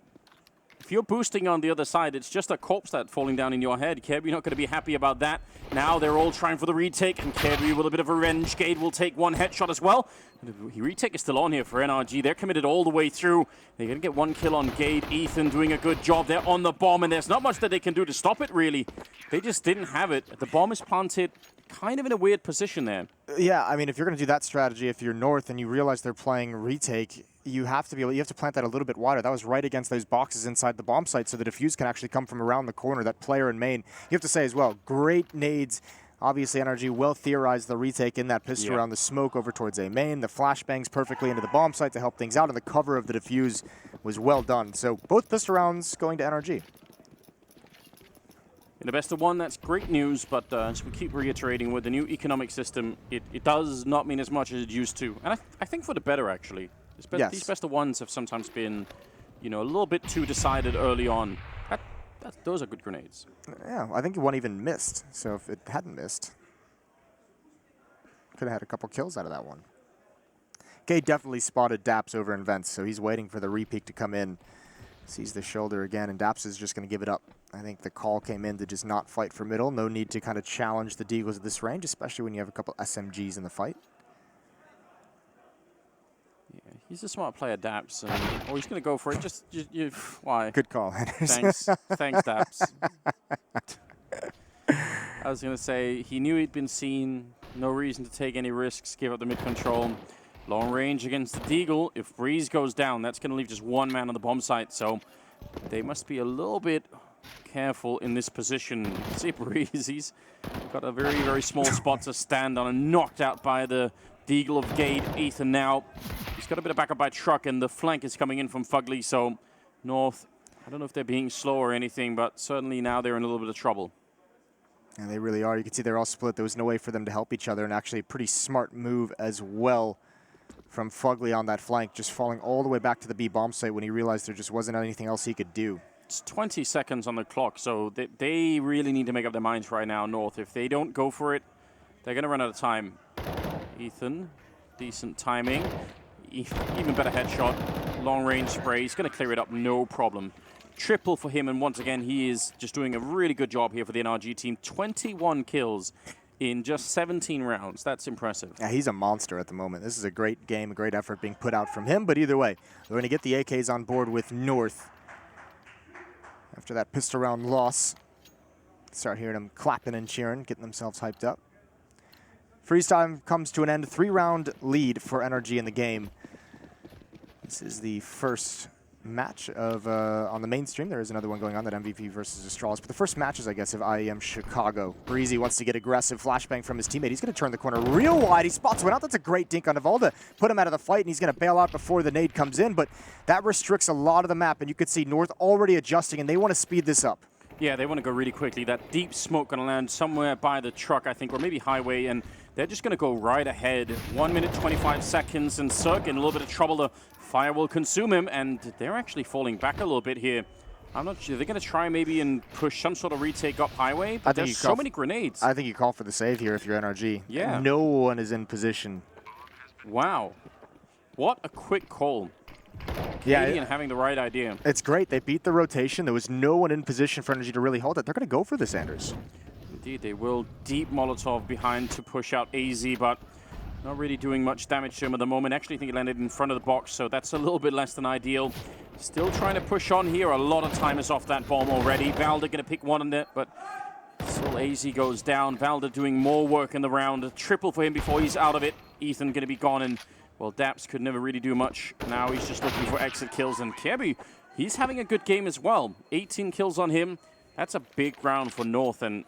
If you're boosting on the other side, it's just a corpse that's falling down in your head. Kirby not going to be happy about that. Now they're all trying for the retake, and Kirby with a bit of a revenge gate will take one headshot as well. The retake is still on here for NRG. They're committed all the way through. They're going to get one kill on Gate. Ethan doing a good job. They're on the bomb, and there's not much that they can do to stop it, really. They just didn't have it. The bomb is planted kind of in a weird position there. Yeah, I mean, if you're going to do that strategy, if you're North and you realize they're playing retake, you have to plant that a little bit wider. That was right against those boxes inside the bomb site, so the defuse can actually come from around the corner. That player in main, you have to say as well, great nades. Obviously, NRG well theorized the retake in that pistol around the smoke over towards A main. The flashbangs perfectly into the bomb site to help things out, and the cover of the defuse was well done. So both pistol rounds going to NRG. In the best of one, that's great news, but as we keep reiterating, with the new economic system, it does not mean as much as it used to. And I think for the better, actually. These best of ones have sometimes been, a little bit too decided early on. Those are good grenades. Yeah, I think one even missed. So if it hadn't missed, could have had a couple kills out of that one. Kay definitely spotted Daps over in vents, so he's waiting for the repeak to come in. Sees the shoulder again, and Daps is just going to give it up. I think the call came in to just not fight for middle. No need to kind of challenge the Deagles at this range, especially when you have a couple SMGs in the fight. Yeah, he's a smart player, Daps. He's going to go for it. Why? Good call, Henderson. Thanks, Daps. I was going to say, he knew he'd been seen. No reason to take any risks. Give up the mid control. Long range against the Deagle. If Breeze goes down, that's going to leave just one man on the bomb site. So they must be a little bit careful in this position. See Breeze, he's got a very, very small spot to stand on and knocked out by the Deagle of Gade. Ethan now, he's got a bit of backup by Truck, and the flank is coming in from Fugly. So North, I don't know if they're being slow or anything, but certainly now they're in a little bit of trouble. And they really are. You can see they're all split. There was no way for them to help each other, and actually a pretty smart move as well from Fugly on that flank, just falling all the way back to the B bomb site when he realized there just wasn't anything else he could do. It's 20 seconds on the clock, so they really need to make up their minds right now, North. If they don't go for it, they're going to run out of time. Ethan, decent timing. Even better headshot. Long range spray. He's going to clear it up, no problem. Triple for him, and once again, he is just doing a really good job here for the NRG team. 21 kills in just 17 rounds. That's impressive. Yeah, he's a monster at the moment. This is a great game, a great effort being put out from him, but either way, we're going to get the AKs on board with North. After that pistol round loss, start hearing them clapping and cheering, getting themselves hyped up. Freeze time comes to an end. 3-round lead for NRG in the game. This is the first match of on the mainstream. There is another one going on, that MVP versus Astralis. But the first matches, I guess, of IEM Chicago. Breezy wants to get aggressive. Flashbang from his teammate. He's going to turn the corner real wide. He spots one out. That's a great dink on Navalda. Put him out of the fight, and he's going to bail out before the nade comes in. But that restricts a lot of the map, and you could see North already adjusting, and they want to speed this up. Yeah, they want to go really quickly. That deep smoke going to land somewhere by the truck, I think, or maybe highway, and they're just going to go right ahead. 1 minute, 25 seconds, and Cirque in a little bit of trouble. The fire will consume him, and they're actually falling back a little bit here. I'm not sure. They're going to try maybe and push some sort of retake up highway, but there's so many grenades. I think you call for the save here if you're NRG. Yeah. No one is in position. Wow. What a quick call. Yeah, and having the right idea. It's great. They beat the rotation. There was no one in position for NRG to really hold it. They're going to go for this, Anders. Indeed, they will deep Molotov behind to push out AZ, but not really doing much damage to him at the moment. Actually, I think it landed in front of the box, so that's a little bit less than ideal. Still trying to push on here. A lot of time is off that bomb already. Valda going to pick one on it, but still AZ goes down. Valda doing more work in the round. A triple for him before he's out of it. Ethan going to be gone, and well, Daps could never really do much. Now he's just looking for exit kills, and Kirby, he's having a good game as well. 18 kills on him. That's a big round for North, and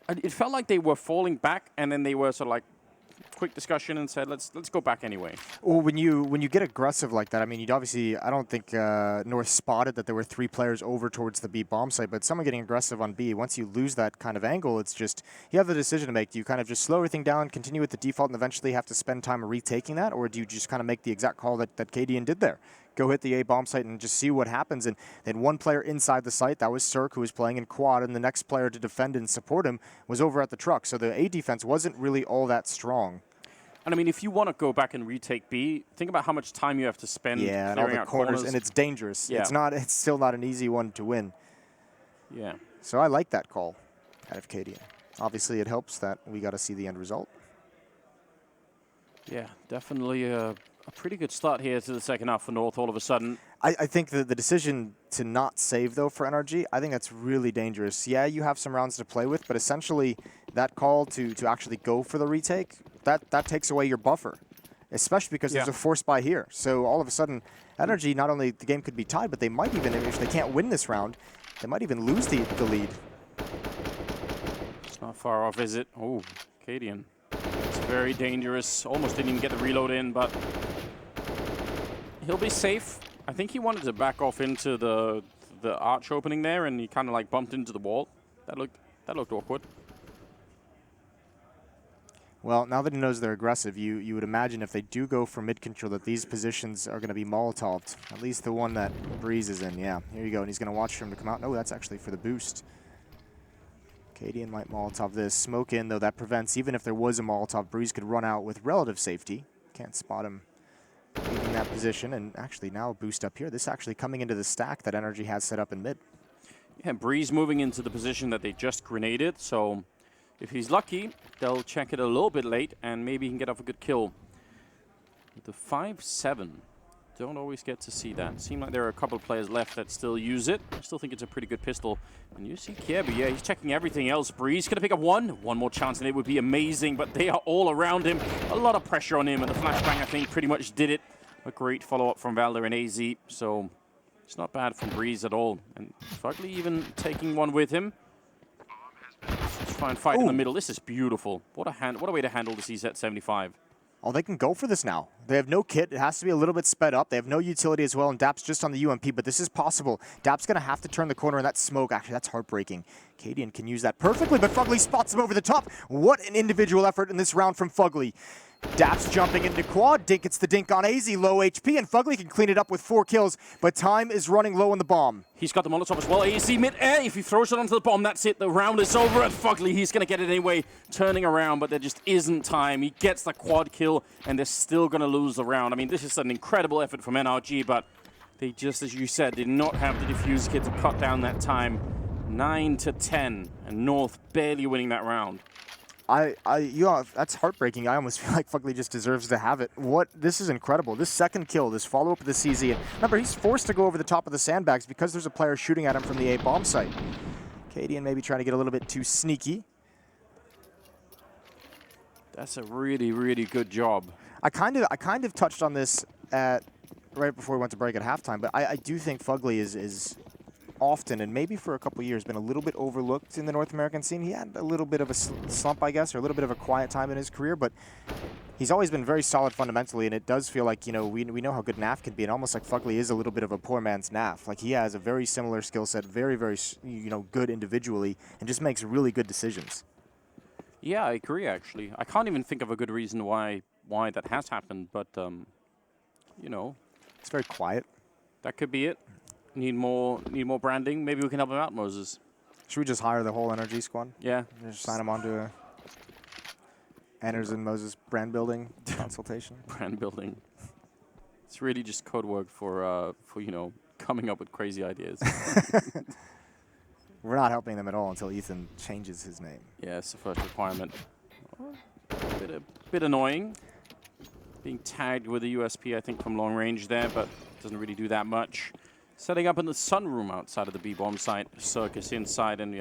it felt like they were falling back, and then they were sort of like quick discussion and said, let's go back anyway. Well, when you get aggressive like that, I mean, you'd obviously, I don't think North spotted that there were 3 players over towards the B bomb site, but someone getting aggressive on B, once you lose that kind of angle, it's just, you have the decision to make. Do you kind of just slow everything down, continue with the default, and eventually have to spend time retaking that, or do you just kind of make the exact call that Cadian did there? Go hit the A bomb site and just see what happens. And then one player inside the site, that was Cirque, who was playing in quad, and the next player to defend and support him was over at the truck. So the A defense wasn't really all that strong. And I mean, if you want to go back and retake B, think about how much time you have to spend and clearing all the out corners, and it's dangerous. Yeah. It's still not an easy one to win. Yeah. So I like that call out of Cadian. Obviously, it helps that we got to see the end result. Yeah, definitely a pretty good start here to the second half for North all of a sudden. I think that the decision to not save, though, for NRG, I think that's really dangerous. Yeah, you have some rounds to play with, but essentially that call to actually go for the retake, that takes away your buffer, especially because there's a force buy here. So all of a sudden, NRG, not only the game could be tied, but they might even, if they can't win this round, they might even lose the lead. It's not far off, is it? Oh, Cadian. It's very dangerous. Almost didn't even get the reload in, but he'll be safe. I think he wanted to back off into the arch opening there, and he kind of like bumped into the wall. That looked awkward. Well, now that he knows they're aggressive, you would imagine if they do go for mid control that these positions are going to be Molotoved. At least the one that Breeze is in. Yeah, here you go. And he's going to watch for him to come out. No, that's actually for the boost. Cadian might Molotov this. Smoke in, though that prevents, even if there was a Molotov, Breeze could run out with relative safety. Can't spot him leaving that position. And actually now a boost up here. This actually coming into the stack that NRG has set up in mid. Yeah, Breeze moving into the position that they just grenaded. So if he's lucky, they'll check it a little bit late, and maybe he can get off a good kill. With the 5-7, don't always get to see that. Seems like there are a couple of players left that still use it. I still think it's a pretty good pistol. And you see Kiebi, yeah, he's checking everything else. Breeze gonna pick up one more chance, and it would be amazing, but they are all around him. A lot of pressure on him, and the flashbang, I think, pretty much did it. A great follow-up from Valder and AZ, so it's not bad from Breeze at all. And Fugly even taking one with him. Let's try and fight in the middle. This is beautiful. What a way to handle the CZ-75. Oh, they can go for this now. They have no kit. It has to be a little bit sped up. They have no utility as well, and Dap's just on the UMP, but this is possible. Dap's going to have to turn the corner, and that smoke, actually, that's heartbreaking. Cadian can use that perfectly, but Fugly spots him over the top. What an individual effort in this round from Fugly. Dap's jumping into quad. Dink gets the dink on AZ, low HP, and Fugly can clean it up with 4 kills, but time is running low on the bomb. He's got the Molotov as well. AZ mid-air. If he throws it onto the bomb, that's it. The round is over, and Fugly, he's going to get it anyway, turning around, but there just isn't time. He gets the quad kill, and they're still going to lose the round. I mean, this is an incredible effort from NRG, but they just, as you said, did not have the defuse kit to cut down that time. 9-10, and North barely winning that round. That's heartbreaking. I almost feel like Fugly just deserves to have it. This is incredible. This second kill, this follow-up of the CZ. And remember, he's forced to go over the top of the sandbags because there's a player shooting at him from the A bomb site. Cadian maybe trying to get a little bit too sneaky. That's a really, really good job. I kind of touched on this right before we went to break at halftime, but I do think Fugly is often, and maybe for a couple years, been a little bit overlooked in the North American scene. He had a little bit of a slump, I guess, or a little bit of a quiet time in his career, but he's always been very solid fundamentally, and it does feel like, we know how good NAF can be, and almost like Fugly is a little bit of a poor man's NAF. Like, he has a very similar skill set, very, very, good individually, and just makes really good decisions. Yeah, I agree, actually. I can't even think of a good reason why that has happened, but, It's very quiet. That could be it. Need more branding. Maybe we can help him out, Moses. Should we just hire the whole NRG squad? Yeah. Just sign him onto a Anders and Moses brand building consultation. Brand building. It's really just code work for coming up with crazy ideas. We're not helping them at all until Ethan changes his name. Yeah, it's the first requirement. A bit annoying. Being tagged with a USP, I think, from long range there, but doesn't really do that much. Setting up in the sunroom outside of the B-bomb site, Circus inside, and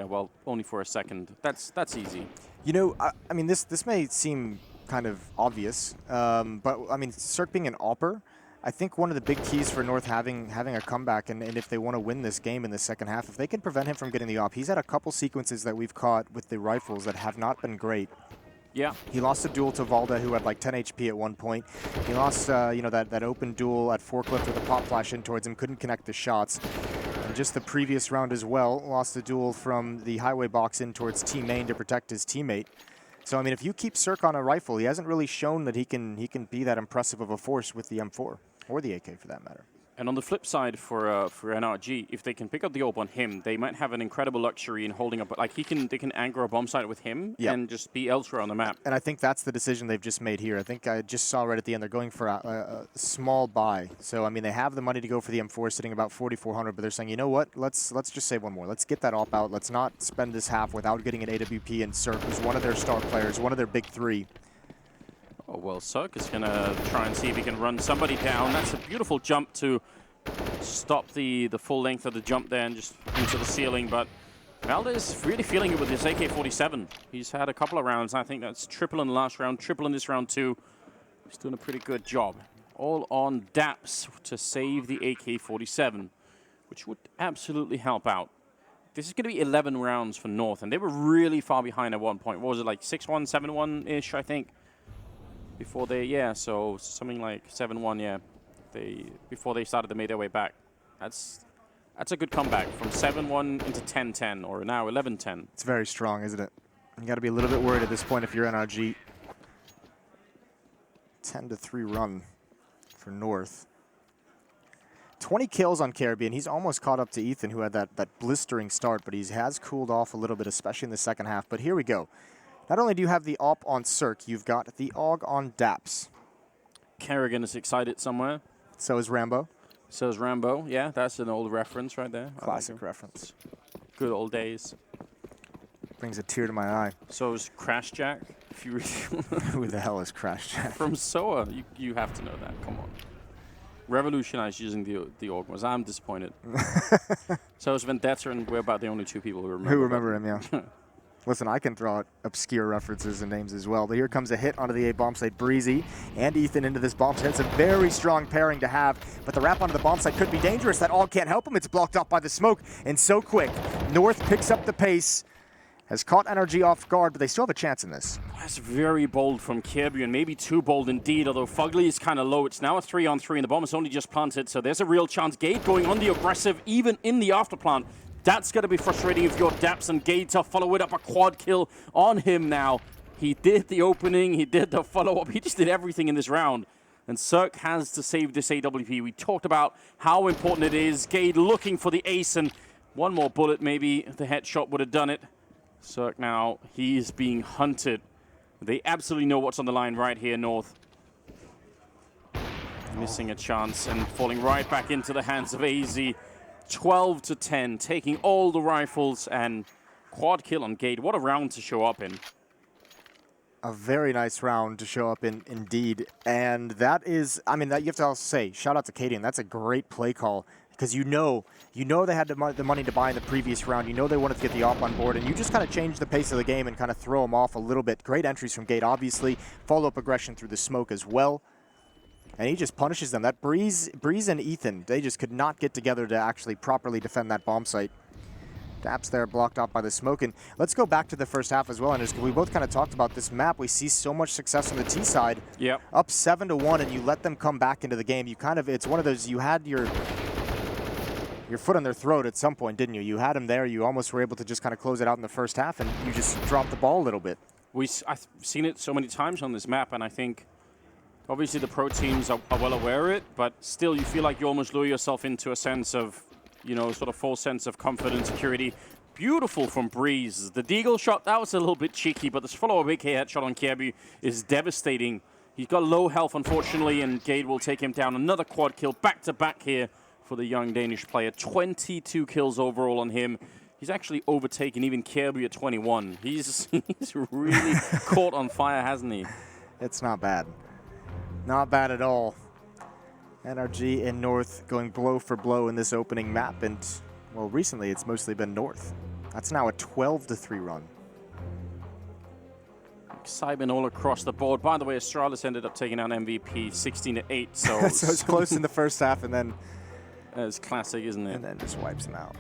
only for a second. That's easy. I mean, this may seem kind of obvious, but I mean, Cirque being an AWPer, I think one of the big keys for North having a comeback, and if they want to win this game in the second half, if they can prevent him from getting the AWP, he's had a couple sequences that we've caught with the rifles that have not been great. Yeah. He lost a duel to Valda, who had like 10 HP at one point. He lost, that open duel at Forklift with a pop flash in towards him, couldn't connect the shots. And just the previous round as well, lost a duel from the highway box in towards T main to protect his teammate. So, I mean, if you keep Cirque on a rifle, he hasn't really shown that he can be that impressive of a force with the M4, or the AK for that matter. And on the flip side for NRG, if they can pick up the AWP on him, they might have an incredible luxury in holding up. Like they can anchor a bomb site with him and just be elsewhere on the map. And I think that's the decision they've just made here. I think I just saw right at the end they're going for a small buy. So I mean they have the money to go for the M4, sitting about 4,400, but they're saying, you know what? Let's just save one more. Let's get that AWP out. Let's not spend this half without getting an AWP and Cirque, who's one of their star players, one of their big three. Oh well, Cirque is gonna try and see if he can run somebody down. That's a beautiful jump to stop the full length of the jump there and just into the ceiling, but Valdez really feeling it with his AK-47. He's had a couple of rounds. I think that's triple in the last round, triple in this round too. He's doing a pretty good job. All on Daps to save the AK-47, which would absolutely help out. This is going to be 11 rounds for North, and they were really far behind at one point. What was it, like 6-1, 7-1-ish, I think? Before they, so something like 7-1, yeah. Before they started to make their way back. That's a good comeback from 7-1 into 10-10, or now 11-10. It's very strong, isn't it? You got to be a little bit worried at this point if you're NRG. 10-3 run for North. 20 kills on Caribbean. He's almost caught up to Ethan, who had that blistering start, but he has cooled off a little bit, especially in the second half. But here we go. Not only do you have the AWP on Cirque, you've got the AUG on Daps. Kerrigan is excited somewhere. So is Rambo. So is Rambo. Yeah, that's an old reference right there. Classic reference. Good old days. Brings a tear to my eye. So is Crash Jack. If you Who the hell is Crash Jack? From SOA. You have to know that. Come on. Revolutionized using the AUG was. I'm disappointed. So is Vendetta, and we're about the only two people who remember. Him, yeah. Listen, I can throw out obscure references and names as well, but here comes a hit onto the A bomb site. Breezy and Ethan into this bomb site. It's a very strong pairing to have, but the wrap onto the bomb site could be dangerous. That AUG can't help him. It's blocked off by the smoke, and so quick. North picks up the pace, has caught NRG off guard, but they still have a chance in this. That's very bold from Kirby, and maybe too bold indeed, although Fugly is kind of low. It's now a 3-on-3, and the bomb is only just planted, so there's a real chance. Gate going on the aggressive, even in the afterplant. That's going to be frustrating if you're Daps and Gate to follow it up. A quad kill on him now. He did the opening, he did the follow-up, he just did everything in this round. And Cirque has to save this AWP. We talked about how important it is. Gate looking for the ace, and one more bullet maybe. The headshot would have done it. Cirque now, he's being hunted. They absolutely know what's on the line right here, North. Missing a chance and falling right back into the hands of AZ. 12-10, taking all the rifles and quad kill on Gate. What a round to show up in. A very nice round to show up in, indeed. And that is, I mean, that you have to also say, shout out to Katie, and that's a great play call. Because you know they had the money to buy in the previous round. You know they wanted to get the AWP on board, and you just kind of change the pace of the game and kind of throw them off a little bit. Great entries from Gate, obviously. Follow-up aggression through the smoke as well. And he just punishes them. That Breeze and Ethan, they just could not get together to actually properly defend that bomb site. Daps there blocked off by the smoke. And let's go back to the first half as well. And we both kind of talked about this map. We see so much success on the T side. Yep. Up 7-1, and you let them come back into the game. You kind of, it's one of those, you had your foot on their throat at some point, didn't you? You had them there. You almost were able to just kind of close it out in the first half, and you just dropped the ball a little bit. I've seen it so many times on this map, and I think obviously the pro teams are well aware of it, but still you feel like you almost lure yourself into a sense of, you know, sort of false sense of comfort and security. Beautiful from Breeze. The Deagle shot, that was a little bit cheeky, but this follow-up AK headshot on Kirby is devastating. He's got low health, unfortunately, and Gade will take him down. Another quad kill back-to-back here for the young Danish player. 22 kills overall on him. He's actually overtaken even Kirby at 21. He's really caught on fire, hasn't he? It's not bad. Not bad at all. NRG and North going blow for blow in this opening map, and, well, recently it's mostly been North. That's now a 12-3 run. Excitement all across the board. By the way, Astralis ended up taking out MVP 16-8, so... so it's close in the first half, and then... It's classic, isn't it? And then just wipes him out.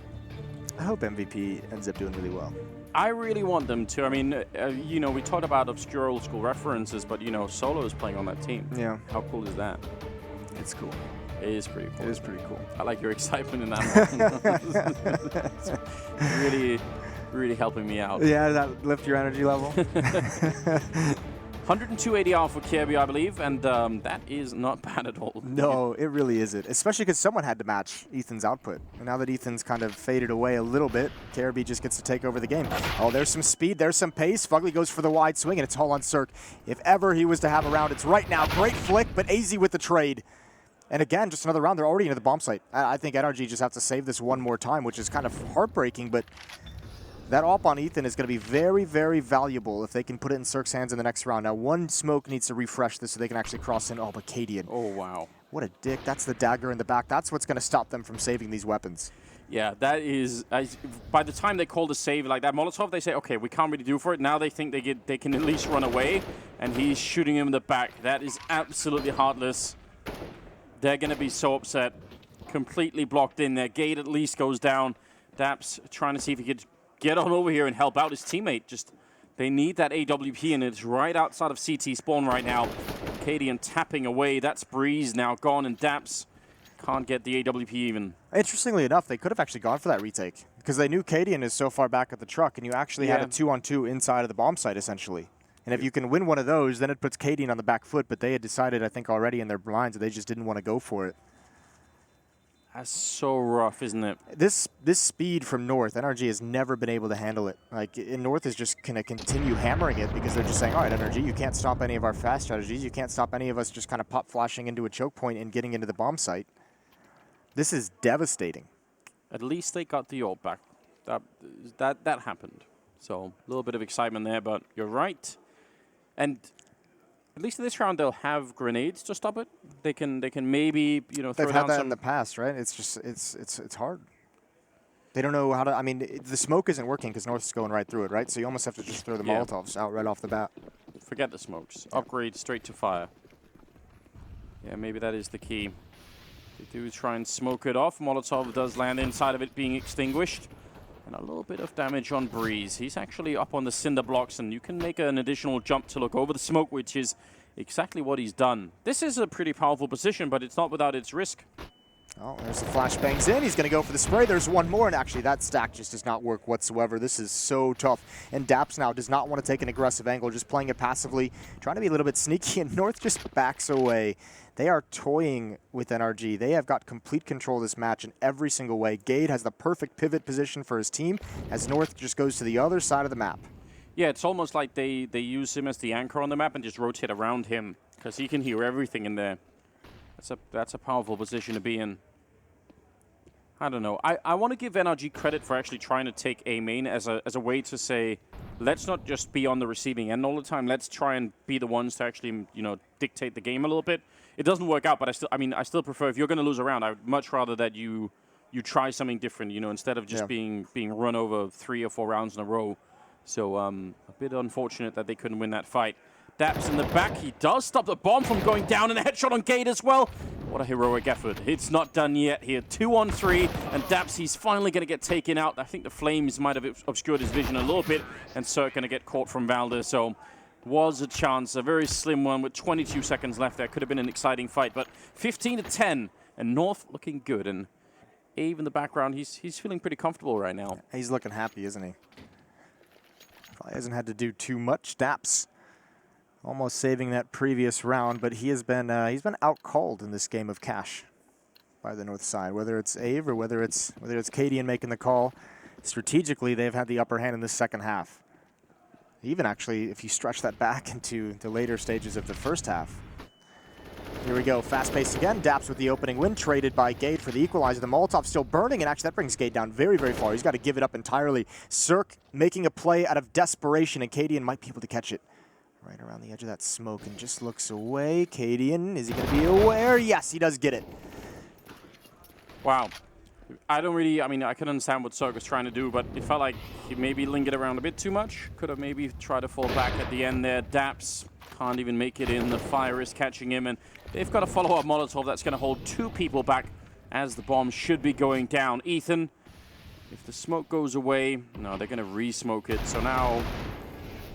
I hope MVP ends up doing really well. I really want them to. I mean, you know, we talked about obscure old school references, but, you know, Solo is playing on that team. Yeah. How cool is that? It's cool. It is pretty cool. It is pretty cool. I like your excitement in that one. It's really, really helping me out. Yeah, does that lift your energy level? 102 ADR for Kirby, I believe, and that is not bad at all. No, it really isn't. Especially because someone had to match Ethan's output. And now that Ethan's kind of faded away a little bit, Kirby just gets to take over the game. Oh, there's some speed, there's some pace. Fugly goes for the wide swing, and it's all on Cirque. If ever he was to have a round, it's right now. Great flick, but AZ with the trade. And again, just another round. They're already into the bomb site. I think NRG just have to save this one more time, which is kind of heartbreaking, but that AWP on Ethan is going to be very, very valuable if they can put it in Cirque's hands in the next round. Now, one smoke needs to refresh this so they can actually cross in. Oh, but Cadian. Oh, wow. What a dick. That's the dagger in the back. That's what's going to stop them from saving these weapons. Yeah, that is... by the time they call the save like that, Molotov, they say, okay, we can't really do for it. Now they think they can at least run away, and he's shooting him in the back. That is absolutely heartless. They're going to be so upset. Completely blocked in there. Gate at least goes down. Daps trying to see if he could get on over here and help out his teammate. Just, they need that AWP, and it's right outside of CT spawn right now. Cadian tapping away. That's Breeze now gone, and Daps can't get the AWP even. Interestingly enough, they could have actually gone for that retake because they knew Cadian is so far back at the truck, and you actually had a 2-on-2 inside of the bomb site, essentially. And if you can win one of those, then it puts Cadian on the back foot, but they had decided, I think, already in their blinds that they just didn't want to go for it. That's so rough, isn't it? This speed from North, NRG has never been able to handle it. Like, North is just going to continue hammering it because they're just saying, all right, NRG, you can't stop any of our fast strategies. You can't stop any of us just kind of pop flashing into a choke point and getting into the bomb site. This is devastating. At least they got the AWP back. That happened. So a little bit of excitement there, but you're right. And at least in this round, they'll have grenades to stop it. They can maybe, you know, throw They've down had that some in the past, right? It's just it's hard. They don't know how to. I mean, the smoke isn't working because North is going right through it, right? So you almost have to just throw the Molotovs out right off the bat. Forget the smokes. Upgrade straight to fire. Yeah, maybe that is the key. They do try and smoke it off. Molotov does land inside of it, being extinguished. And a little bit of damage on Breeze. He's actually up on the cinder blocks, and you can make an additional jump to look over the smoke, which is exactly what he's done. This is a pretty powerful position, but it's not without its risk. Oh, there's the flashbangs in. He's going to go for the spray. There's one more, and actually that stack just does not work whatsoever. This is so tough. And Daps now does not want to take an aggressive angle, just playing it passively, trying to be a little bit sneaky, and North just backs away. They are toying with NRG. They have got complete control of this match in every single way. Gade has the perfect pivot position for his team as North just goes to the other side of the map. Yeah, it's almost like they use him as the anchor on the map and just rotate around him because he can hear everything in there. That's a powerful position to be in. I don't know. I want to give NRG credit for actually trying to take A main as a way to say, let's not just be on the receiving end all the time. Let's try and be the ones to actually, you know, dictate the game a little bit. It doesn't work out, but I still prefer, if you're going to lose a round, I would much rather that you try something different, you know, instead of just being run over 3 or 4 rounds in a row. So a bit unfortunate that they couldn't win that fight. Daps in the back. He does stop the bomb from going down, and a headshot on Gate as well. What a heroic effort. It's not done yet here. 2-on-3, and Daps, he's finally going to get taken out. I think the flames might have obscured his vision a little bit, and Cirque going to get caught from Valder. So was a chance, a very slim one with 22 seconds left there. Could have been an exciting fight, but 15-10, and North looking good. And Ave in the background, he's feeling pretty comfortable right now. He's looking happy, isn't he? Probably hasn't had to do too much. Daps almost saving that previous round, but he's been out-called in this game of cash by the North side. Whether it's Ave or whether it's Cadian making the call, strategically they've had the upper hand in this second half. Even actually, if you stretch that back into the later stages of the first half. Here we go, fast-paced again. Daps with the opening win, traded by Gade for the equalizer. The Molotov still burning, and actually that brings Gade down very, very far. He's got to give it up entirely. Cirque making a play out of desperation, and Cadian might be able to catch it. Right around the edge of that smoke and just looks away. Cadian, is he going to be aware? Yes, he does get it. Wow. I mean, I can understand what Cirque was trying to do, but it felt like he maybe lingered around a bit too much. Could have maybe tried to fall back at the end there. Daps can't even make it in. The fire is catching him, and they've got a follow-up Molotov that's going to hold 2 people back as the bomb should be going down. Ethan If the smoke goes away, no, they're going to re-smoke it. So now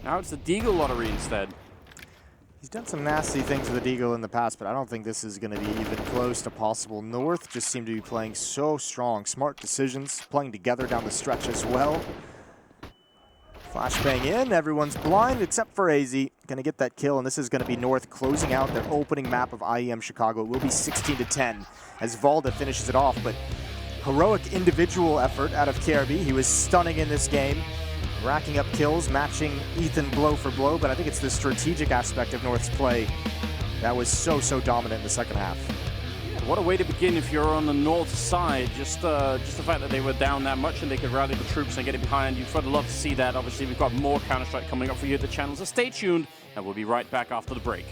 it's the Deagle lottery instead. He's done some nasty things with the Deagle in the past, but I don't think this is going to be even close to possible. North just seem to be playing so strong. Smart decisions, playing together down the stretch as well. Flashbang in, everyone's blind except for AZ. Going to get that kill, and this is going to be North closing out their opening map of IEM Chicago. It will be 16-10 as Valda finishes it off, but heroic individual effort out of KRB. He was stunning in this game, racking up kills, matching Ethan blow for blow, but I think it's the strategic aspect of North's play that was so dominant in the second half. What a way to begin if you're on the North side. Just the fact that they were down that much and they could rally the troops and get it behind. You'd love to see that. Obviously, we've got more Counter-Strike coming up for you at the channel, so stay tuned, and we'll be right back after the break.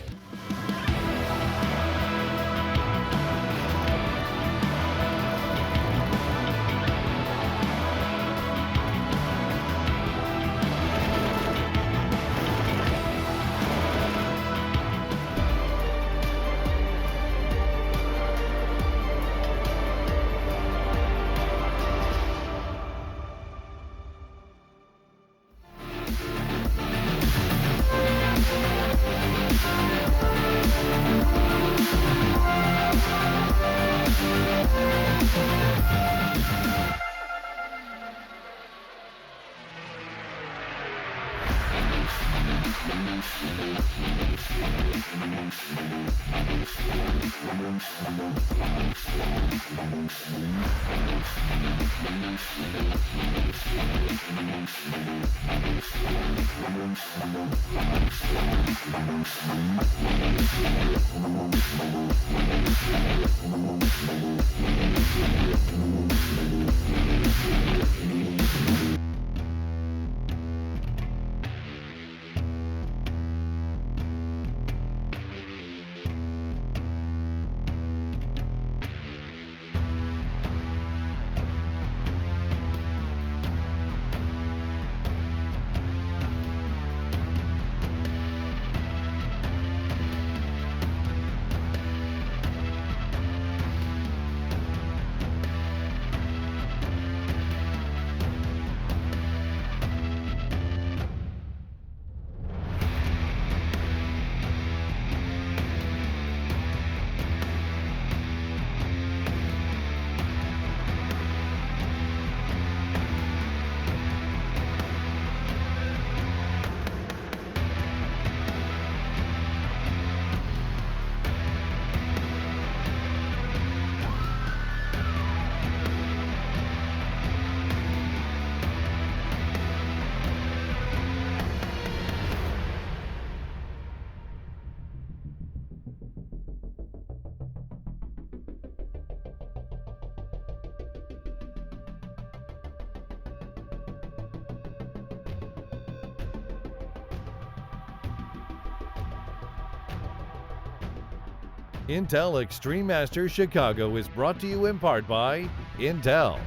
Intel Extreme Masters Chicago is brought to you in part by Intel,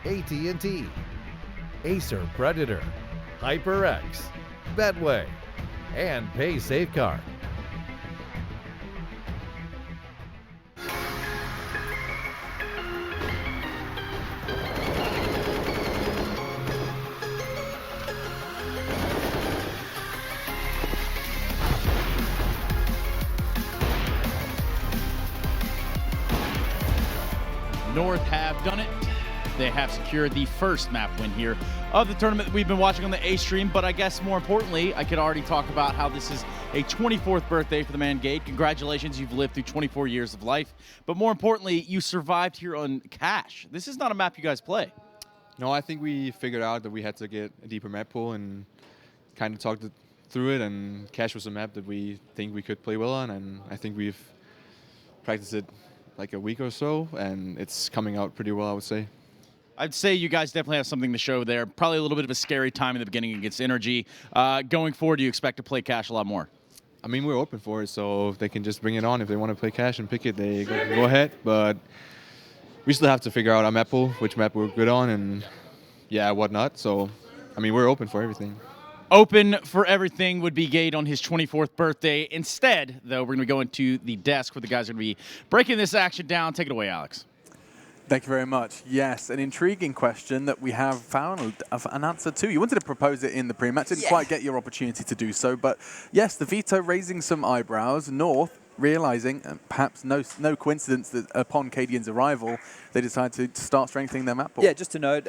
AT&T, Acer Predator, HyperX, Betway, and Pay Safecard. North have done it. They have secured the first map win here of the tournament that we've been watching on the A stream. But I guess more importantly, I could already talk about how this is a 24th birthday for the man Gade. Congratulations, you've lived through 24 years of life. But more importantly, you survived here on Cash. This is not a map you guys play. No, I think we figured out that we had to get a deeper map pool and kind of talked through it. And Cash was a map that we think we could play well on. And I think we've practiced it like a week or so, and it's coming out pretty well, I would say. I'd say you guys definitely have something to show there. Probably a little bit of a scary time in the beginning against NRG. Going forward, do you expect to play Cash a lot more? I mean, we're open for it, so if they can just bring it on. If they want to play Cash and pick it, they go ahead. But we still have to figure out our map pool, which map we're good on, and yeah, whatnot. So, I mean, we're open for everything. Open for everything would be Gade on his 24th birthday. Instead, though, we're going to be going to the desk where the guys are going to be breaking this action down. Take it away, Alex. Thank you very much. Yes, an intriguing question that we have found an answer to. You wanted to propose it in the pre-match, didn't quite get your opportunity to do so, but yes, the veto raising some eyebrows. North realizing, and perhaps no coincidence, that upon Cadian's arrival, they decided to start strengthening their map pool. Yeah, just to note,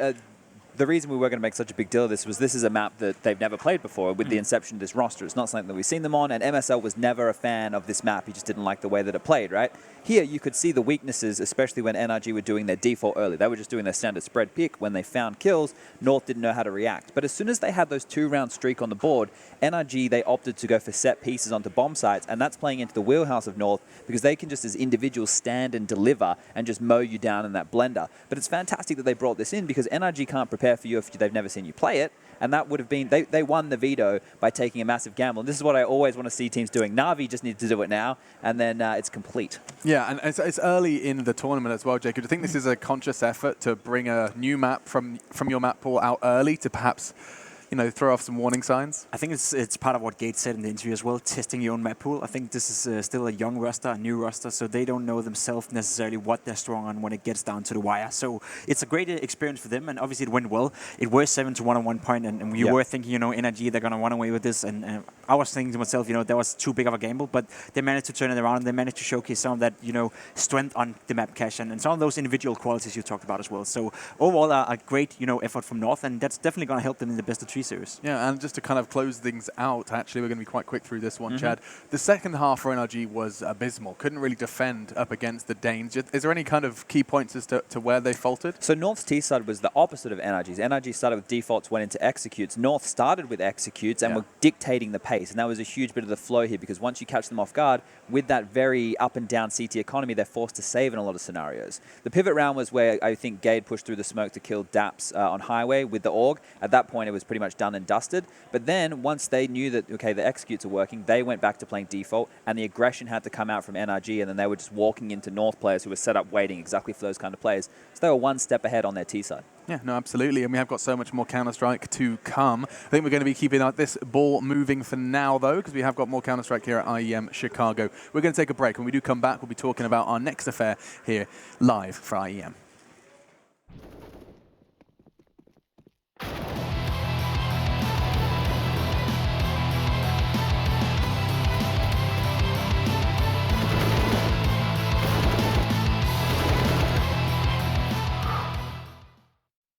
the reason we were going to make such a big deal of this was this is a map that they've never played before with the inception of this roster. It's not something that we've seen them on, and MSL was never a fan of this map. He just didn't like the way that it played, right? Here, you could see the weaknesses, especially when NRG were doing their default early. They were just doing their standard spread pick. When they found kills, North didn't know how to react. But as soon as they had those 2-round streak on the board, NRG, they opted to go for set pieces onto bomb sites, and that's playing into the wheelhouse of North because they can just as individuals stand and deliver and just mow you down in that blender. But it's fantastic that they brought this in because NRG can't prepare for you if they've never seen you play it. And that would have been, they won the veto by taking a massive gamble. And this is what I always want to see teams doing. Na'Vi just needs to do it now, and then it's complete. Yeah, and it's early in the tournament as well, Jacob. Do you think this is a conscious effort to bring a new map from your map pool out early to perhaps, you know, throw off some warning signs? I think it's part of what Gate said in the interview as well, testing your own map pool. I think this is still a young roster, a new roster, so they don't know themselves necessarily what they're strong on when it gets down to the wire. So it's a great experience for them, and obviously it went well. It was 7-1 at one point, and we were thinking, you know, NRG, they're going to run away with this, and I was thinking to myself, you know, that was too big of a gamble, but they managed to turn it around, and they managed to showcase some of that, you know, strength on the map cache, and some of those individual qualities you talked about as well. So overall, a great, you know, effort from North, and that's definitely going to help them in the best of 3 series. Yeah, and just to kind of close things out, actually, we're going to be quite quick through this one, Chad. The second half for NRG was abysmal. Couldn't really defend up against the Danes. Is there any kind of key points as to where they faltered? So North's T side was the opposite of NRG's. NRG started with defaults, went into executes. North started with executes and were dictating the pace. And that was a huge bit of the flow here because once you catch them off guard, with that very up and down CT economy, they're forced to save in a lot of scenarios. The pivot round was where I think Gade pushed through the smoke to kill Daps on Highway with the AUG. At that point, it was pretty much done and dusted. But then once they knew that, okay, the executes are working, they went back to playing default, and the aggression had to come out from NRG, and then they were just walking into North players who were set up waiting exactly for those kind of players. So they were one step ahead on their T side. Yeah, no, absolutely. And we have got so much more Counter-Strike to come. I think we're going to be keeping this ball moving for now, though, because we have got more Counter-Strike here at IEM Chicago. We're going to take a break. When we do come back, we'll be talking about our next affair here live for IEM.